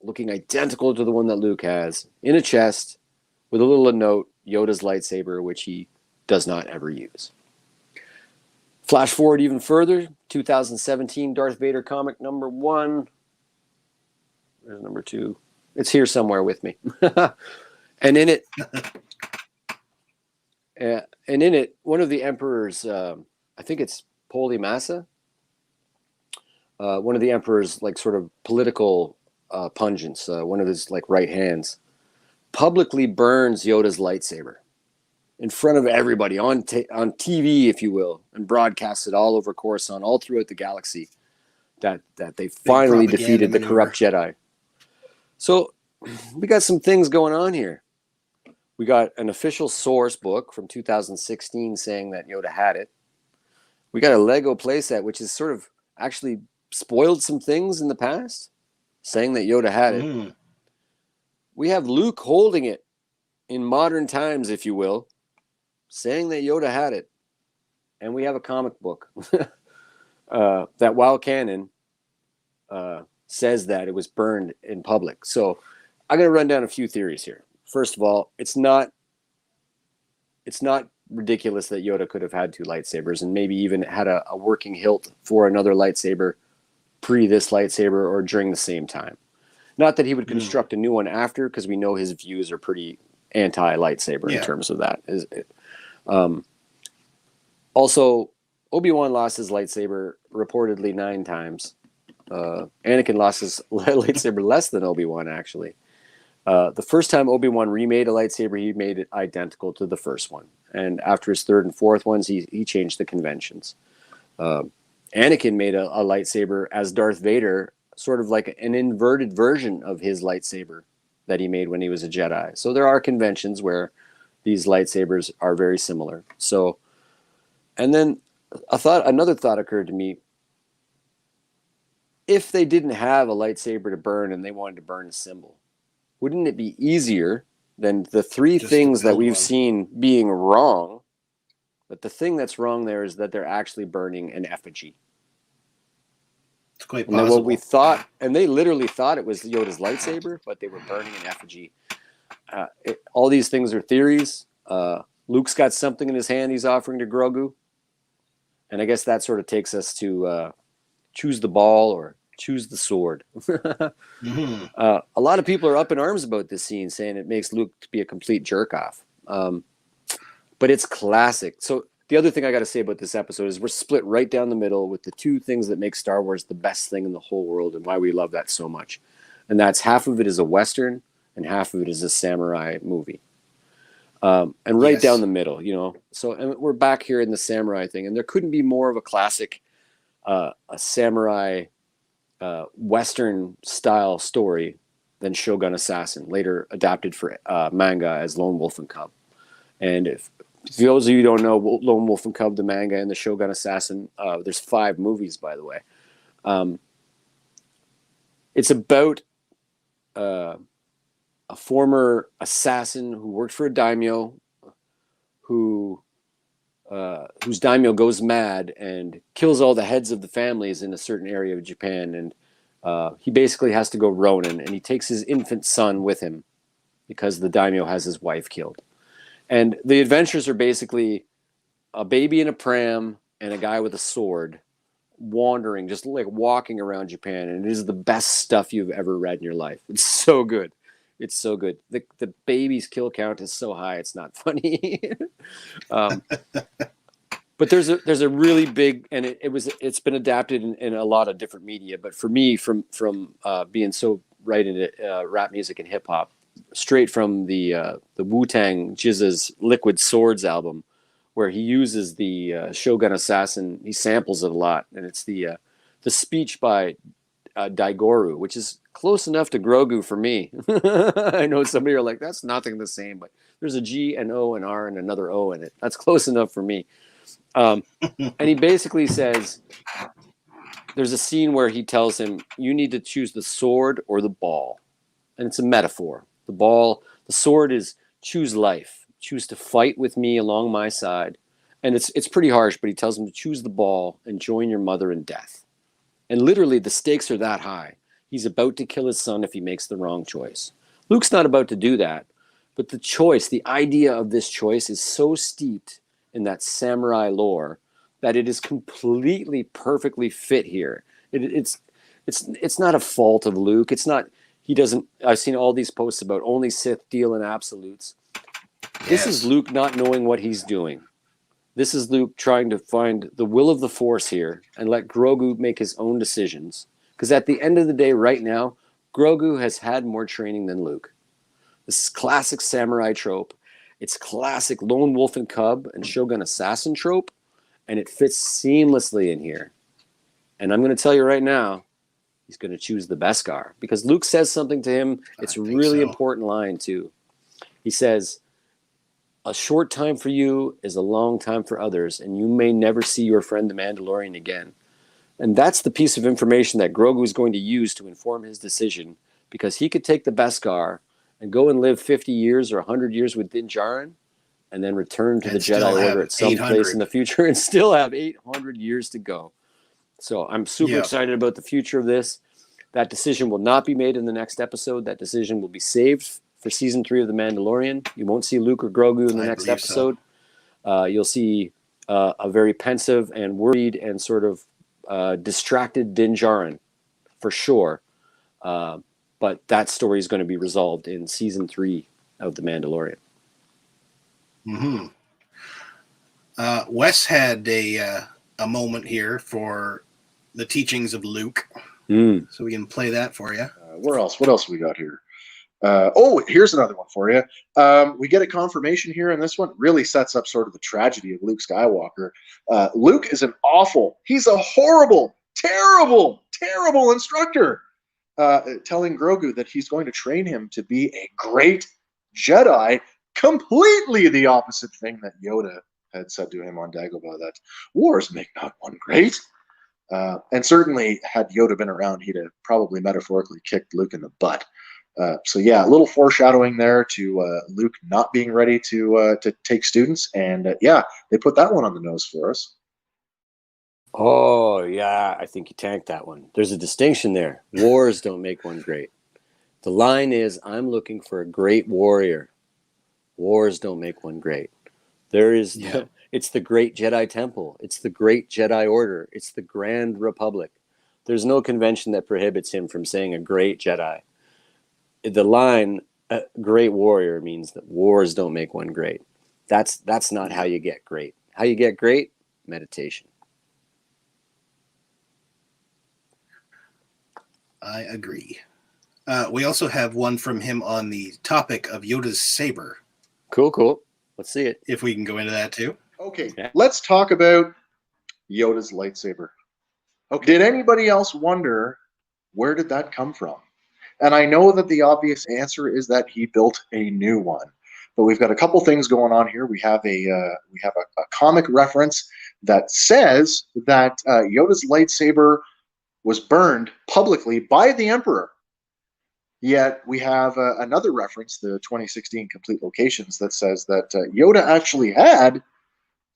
looking identical to the one that Luke has in a chest with a little note, Yoda's lightsaber, which he does not ever use. Flash forward even further, 2017 Darth Vader comic number 1. There's number 2. It's here somewhere with me. And in it, one of the emperors, I think it's Polymassa, one of the emperor's like sort of political pungents, one of his like right hands, publicly burns Yoda's lightsaber in front of everybody on TV, if you will, and broadcasts it all over Coruscant, all throughout the galaxy, that they finally defeated the corrupt Jedi. So we got some things going on here. We got an official source book from 2016 saying that Yoda had it. We got a Lego playset, which is sort of actually spoiled some things in the past, saying that Yoda had it. We have Luke holding it in modern times, if you will, saying that Yoda had it. And we have a comic book that, while canon, says that it was burned in public. So I'm going to run down a few theories here. First of all, it's not ridiculous that Yoda could have had 2 lightsabers and maybe even had a working hilt for another lightsaber pre this lightsaber or during the same time. Not that he would construct a new one after, because we know his views are pretty anti-lightsaber in terms of that. Also, Obi-Wan lost his lightsaber reportedly 9 times. Anakin lost his lightsaber less than Obi-Wan, actually. The first time Obi-Wan remade a lightsaber, he made it identical to the first one. And after his 3rd and 4th ones, he changed the conventions. Anakin made a lightsaber as Darth Vader, sort of like an inverted version of his lightsaber that he made when he was a Jedi. So there are conventions where these lightsabers are very similar. So And then another thought occurred to me. If they didn't have a lightsaber to burn and they wanted to burn a symbol, wouldn't it be easier than the three things that we've seen being wrong? But the thing that's wrong there is that they're actually burning an effigy. It's quite possible. And then what we thought, and they literally thought it was Yoda's lightsaber, but they were burning an effigy. All these things are theories. Luke's got something in his hand he's offering to Grogu. And I guess that sort of takes us to choose the ball or choose the sword. Mm-hmm. A lot of people are up in arms about this scene, saying it makes Luke to be a complete jerk-off. But it's classic. So the other thing I got to say about this episode is we're split right down the middle with the two things that make Star Wars the best thing in the whole world and why we love that so much. And that's half of it is a Western and half of it is a samurai movie. And right down the middle, you know. So and we're back here in the samurai thing. And there couldn't be more of a classic a samurai Western style story than Shogun Assassin, later adapted for manga as Lone Wolf and Cub. And if those of you who don't know, Lone Wolf and Cub, the manga, and the Shogun Assassin, there's 5 movies, by the way. It's about a former assassin who worked for a daimyo, whose daimyo goes mad and kills all the heads of the families in a certain area of Japan. And he basically has to go Ronin, and he takes his infant son with him because the daimyo has his wife killed. And the adventures are basically a baby in a pram and a guy with a sword wandering, just like walking around Japan. And it is the best stuff you've ever read in your life. It's so good. It's so good. The baby's kill count is so high, it's not funny. But there's a really big, and it's been adapted in a lot of different media. But for me, from being so right into rap music and hip hop, straight from the Wu-Tang Jizza's Liquid Swords album, where he uses the Shogun Assassin, he samples it a lot, and it's the speech by Daigoru, which is close enough to Grogu for me. I know somebody are like, that's nothing the same, but there's a G, an O, an R, and another O in it. That's close enough for me. And he basically says, there's a scene where he tells him, you need to choose the sword or the ball. And it's a metaphor. The sword is choose life, choose to fight with me along my side. And it's pretty harsh, but he tells him to choose the ball and join your mother in death. And literally the stakes are that high. He's about to kill his son if he makes the wrong choice. Luke's not about to do that, but the choice, the idea of this choice is so steeped in that samurai lore that it is completely perfectly fit here. It's not a fault of Luke. It's not, he doesn't, I've seen all these posts about only Sith deal in absolutes. This is Luke not knowing what he's doing. This is Luke trying to find the will of the Force here and let Grogu make his own decisions. Because at the end of the day, right now, Grogu has had more training than Luke. This is classic samurai trope. It's classic Lone Wolf and Cub and Shogun Assassin trope. And it fits seamlessly in here. And I'm going to tell you right now, he's going to choose the Beskar. Because Luke says something to him. It's a really important line, too. He says, a short time for you is a long time for others, and you may never see your friend the Mandalorian again. And that's the piece of information that Grogu is going to use to inform his decision, because he could take the Beskar and go and live 50 years or 100 years with Din Djarin and then return to the Jedi Order at some place in the future and still have 800 years to go. So I'm super excited about the future of this. That decision will not be made in the next episode. That decision will be saved for season 3 of The Mandalorian. You won't see Luke or Grogu in the next episode. You'll see a very pensive and worried and sort of distracted Din Djarin for sure. But that story is going to be resolved in season 3 of The Mandalorian. Mm-hmm. Wes had a moment here for the teachings of Luke. So we can play that for you. Where else? What else we got here? Here's another one for you. We get a confirmation here, and this one really sets up sort of the tragedy of Luke Skywalker. Luke is he's a horrible, terrible instructor, telling Grogu that he's going to train him to be a great Jedi, completely the opposite thing that Yoda had said to him on Dagobah that wars make not one great. And certainly, had Yoda been around, he'd have probably metaphorically kicked Luke in the butt. So yeah, a little foreshadowing there to Luke not being ready to take students, and yeah, they put that one on the nose for us. Oh yeah, I think you tanked that one. There's a distinction there. Wars don't make one great. The line is, "I'm looking for a great warrior. Wars don't make one great." There is, it's the Great Jedi Temple. It's the Great Jedi Order. It's the Grand Republic. There's no convention that prohibits him from saying a great Jedi. The line "great warrior" means that wars don't make one great. That's not how you get great. How you get great? Meditation. I agree. We also have one from him on the topic of Yoda's saber. Cool. Let's see it. If we can go into that too. Okay, let's talk about Yoda's lightsaber. Okay. Did anybody else wonder where did that come from? And I know that the obvious answer is that he built a new one, but we've got a couple things going on here. We have a comic reference that says that Yoda's lightsaber was burned publicly by the Emperor. Yet we have another reference, the 2016 Complete Locations, that says that Yoda actually had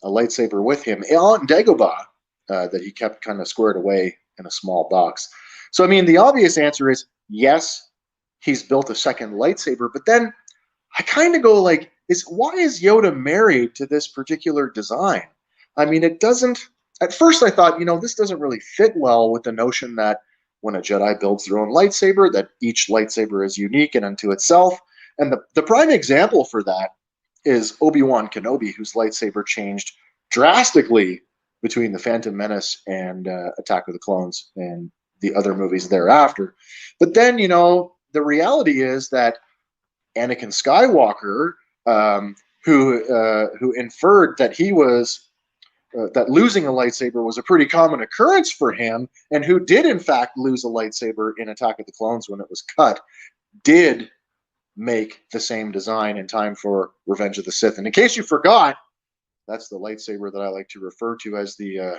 a lightsaber with him on Dagobah that he kept kind of squared away in a small box. So, I mean, the obvious answer is yes, he's built a second lightsaber, but then I kind of go like, why is Yoda married to this particular design? I mean, it doesn't, at first I thought, this doesn't really fit well with the notion that when a Jedi builds their own lightsaber, that each lightsaber is unique and unto itself. And the prime example for that is Obi-Wan Kenobi, whose lightsaber changed drastically between The Phantom Menace and Attack of the Clones and the other movies thereafter. But then, the reality is that Anakin Skywalker, who inferred that he was that losing a lightsaber was a pretty common occurrence for him, and who did in fact lose a lightsaber in Attack of the Clones when it was cut, did make the same design in time for Revenge of the Sith. And in case you forgot, that's the lightsaber that I like to refer to as the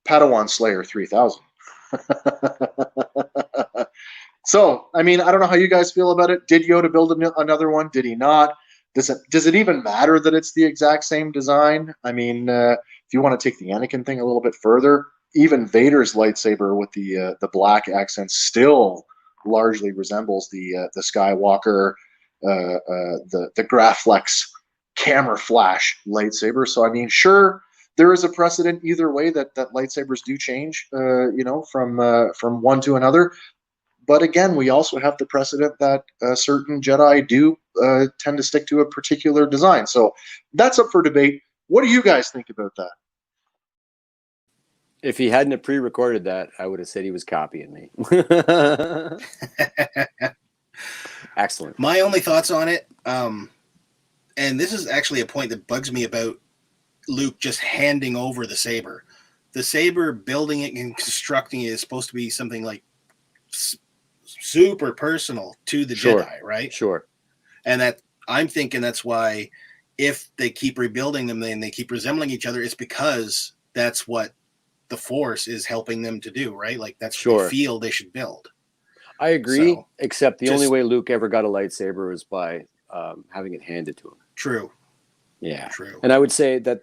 Padawan Slayer 3000. So, I mean, I don't know how you guys feel about it. Did Yoda build another one? Did he not? Does it even matter that it's the exact same design? I mean, if you want to take the Anakin thing a little bit further, even Vader's lightsaber with the black accent still largely resembles the Skywalker, the Graflex camera flash lightsaber. So, I mean, sure, there is a precedent either way that lightsabers do change, from one to another. But again, we also have the precedent that certain Jedi do tend to stick to a particular design. So that's up for debate. What do you guys think about that? If he hadn't have pre-recorded that, I would have said he was copying me. Excellent. My only thoughts on it, and this is actually a point that bugs me about Luke just handing over the saber. The saber, building it and constructing it is supposed to be something like super personal to the Jedi, right? Sure. And that I'm thinking that's why if they keep rebuilding them and they keep resembling each other, it's because that's what the Force is helping them to do, right? Like that's what they feel they should build. I agree, except the only way Luke ever got a lightsaber was by having it handed to him. True. Yeah. True. And I would say that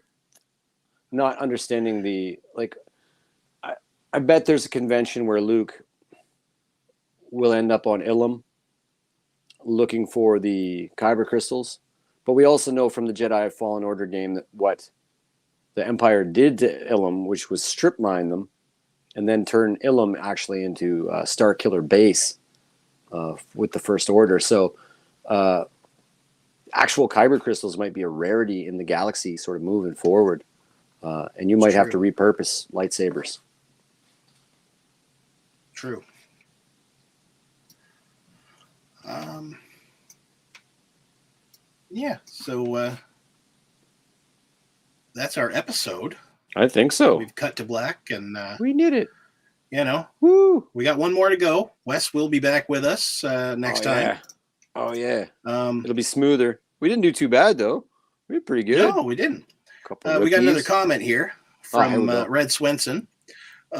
not understanding I bet there's a convention where Luke will end up on Ilum looking for the Kyber crystals. But we also know from the Jedi Fallen Order game that what the Empire did to Ilum, which was strip mine them and then turn Ilum actually into Star Killer base with the First Order. So actual Kyber crystals might be a rarity in the galaxy sort of moving forward. And you might have to repurpose lightsabers. True. Yeah, so that's our episode. I think so. We've cut to black, and we did it. Woo! We got one more to go. Wes will be back with us next time. Oh yeah. It'll be smoother. We didn't do too bad though. We're pretty good. No, we didn't. Couple we got another rookies. comment here from Red Swenson.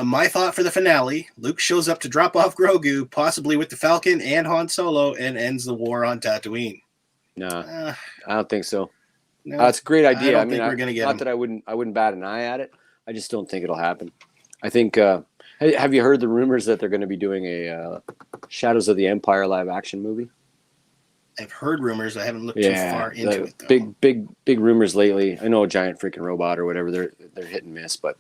My thought for the finale: Luke shows up to drop off Grogu, possibly with the Falcon and Han Solo, and ends the war on Tatooine. Nah, I don't think so. No, that's a great idea. I think we're gonna get not him. that I wouldn't bat an eye at it. I just don't think it'll happen. I think. Have you heard the rumors that they're going to be doing a Shadows of the Empire live action movie? I've heard rumors. I haven't looked too far into it, though. Big rumors lately. I know a giant freaking robot or whatever. They're hit and miss, but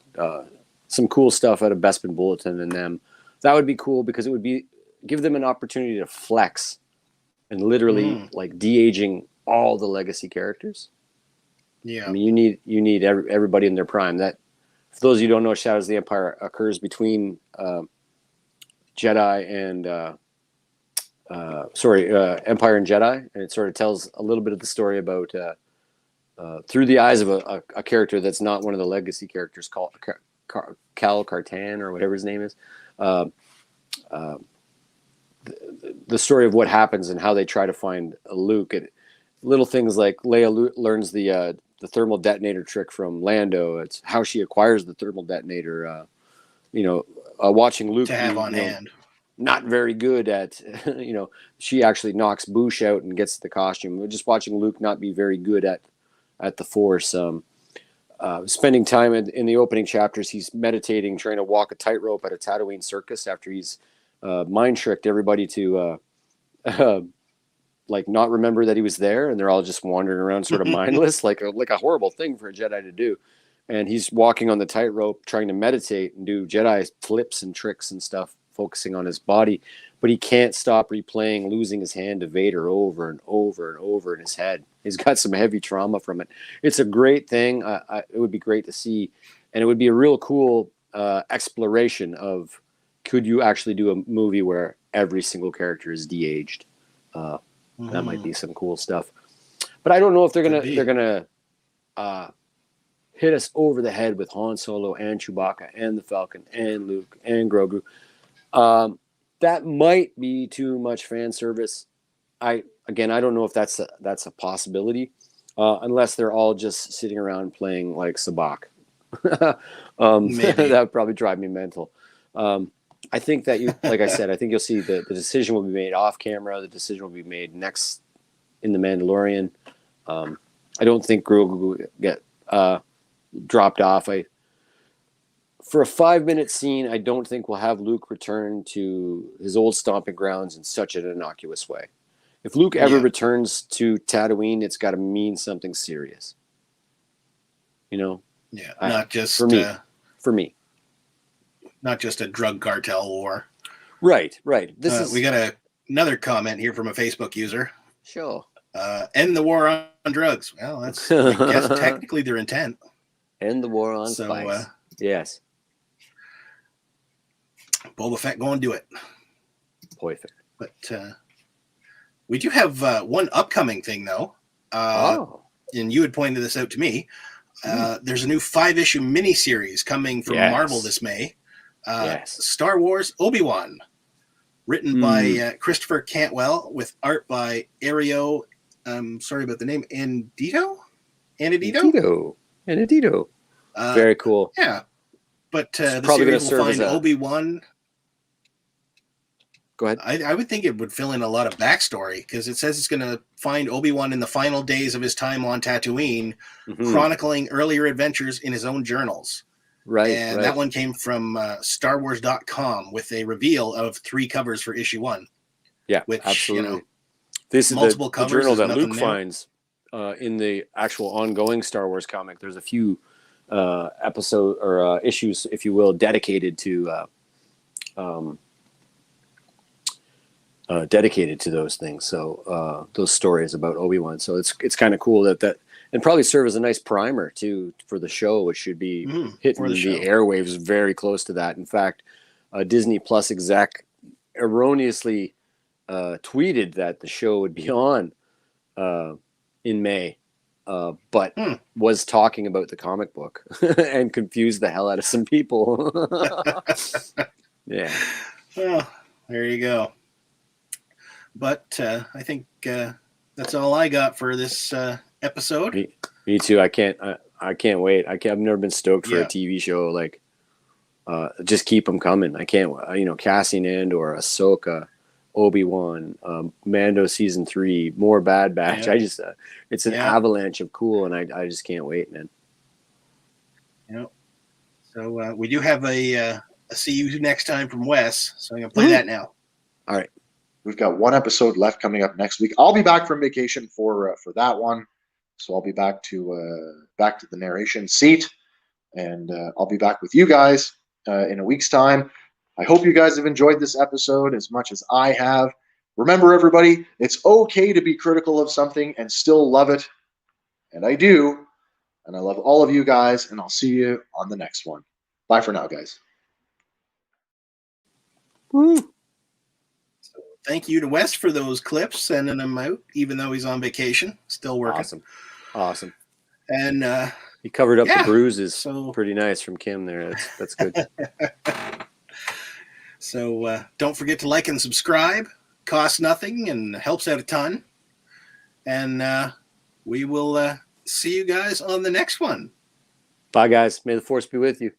some cool stuff out of Bespin Bulletin and them. That would be cool because it would give them an opportunity to flex and literally like de-aging all the legacy characters. Yeah, I mean you need everybody in their prime. That, for those of you who don't know, Shadows of the Empire occurs between Jedi and Empire and Jedi, and it sort of tells a little bit of the story about through the eyes of a character that's not one of the legacy characters, called Cal Kartan or whatever his name is. The story of what happens and how they try to find Luke, and little things like Leia learns the thermal detonator trick from Lando. It's how she acquires the thermal detonator. Watching Luke to have on hand. Not very good at, she actually knocks Boosh out and gets the costume. We're just watching Luke not be very good at the Force. Spending time in the opening chapters, he's meditating, trying to walk a tightrope at a Tatooine circus after he's mind tricked everybody to like not remember that he was there, and they're all just wandering around sort of mindless, like a horrible thing for a Jedi to do. And he's walking on the tightrope, trying to meditate and do Jedi flips and tricks and stuff, focusing on his body, but he can't stop replaying losing his hand to Vader over and over and over in his head. He's got some heavy trauma from it. It's a great thing. It would be great to see, and it would be a real cool exploration of, could you actually do a movie where every single character is de-aged? That might be some cool stuff, but I don't know if they're gonna hit us over the head with Han Solo and Chewbacca and the Falcon and Luke and Grogu. That might be too much fan service. I don't know if that's a possibility, unless they're all just sitting around playing like Sabacc. That would probably drive me mental. I think that like I said, I think you'll see the decision will be made off camera. The decision will be made next in The Mandalorian. I don't think Grogu will get dropped off. For a 5-minute scene, I don't think we'll have Luke return to his old stomping grounds in such an innocuous way. If Luke ever returns to Tatooine, it's got to mean something serious. Yeah, not just for me. Not just a drug cartel war. Right. We got another comment here from a Facebook user. Sure. End the war on drugs. Well, that's, I guess, technically their intent. End the war on spice. Yes. Boba Fett, go and do it. Perfect. But we do have one upcoming thing, though. And you had pointed this out to me. There's a new 5-issue miniseries coming from Marvel this May. Star Wars Obi-Wan, written by Christopher Cantwell, with art by Ario. Sorry about the name. Anidito. Very cool. Yeah, but the series will find Obi-Wan. Go ahead. I would think it would fill in a lot of backstory, because it says it's going to find Obi-Wan in the final days of his time on Tatooine, chronicling earlier adventures in his own journals. Right. And that one came from StarWars.com with a reveal of 3 covers for issue 1. Yeah, which, absolutely. This is the journal that Luke finds in the actual ongoing Star Wars comic. There's a few episode or issues, if you will, dedicated to those things. So those stories about Obi-Wan. So it's kind of cool that and probably serve as a nice primer too for the show, which should be hitting the airwaves very close to that. In fact, Disney Plus exec erroneously tweeted that the show would be on in May, but was talking about the comic book and confused the hell out of some people. Yeah. Well, there you go. But I think that's all I got for this episode. Me Me too. I can't wait. I've never been stoked for a TV show. Like, just keep them coming. I can't. Cassian Andor, Ahsoka, Obi-Wan, Mando season 3, more Bad Batch. Yeah. I just it's an avalanche of cool, and I just can't wait, man. So we do have a see you next time from Wes. So I'm gonna play that now. All right. We've got one episode left coming up next week. I'll be back from vacation for that one, so I'll be back to the narration seat, and I'll be back with you guys in a week's time. I hope you guys have enjoyed this episode as much as I have. Remember, everybody, it's okay to be critical of something and still love it, and I do, and I love all of you guys, and I'll see you on the next one. Bye for now, guys. Woo. Thank you to Wes for those clips, sending them out, even though he's on vacation, still working. Awesome. And he covered up the bruises. So pretty nice from Kim there. That's good. So don't forget to like and subscribe. Costs nothing and helps out a ton. And we will see you guys on the next one. Bye, guys. May the force be with you.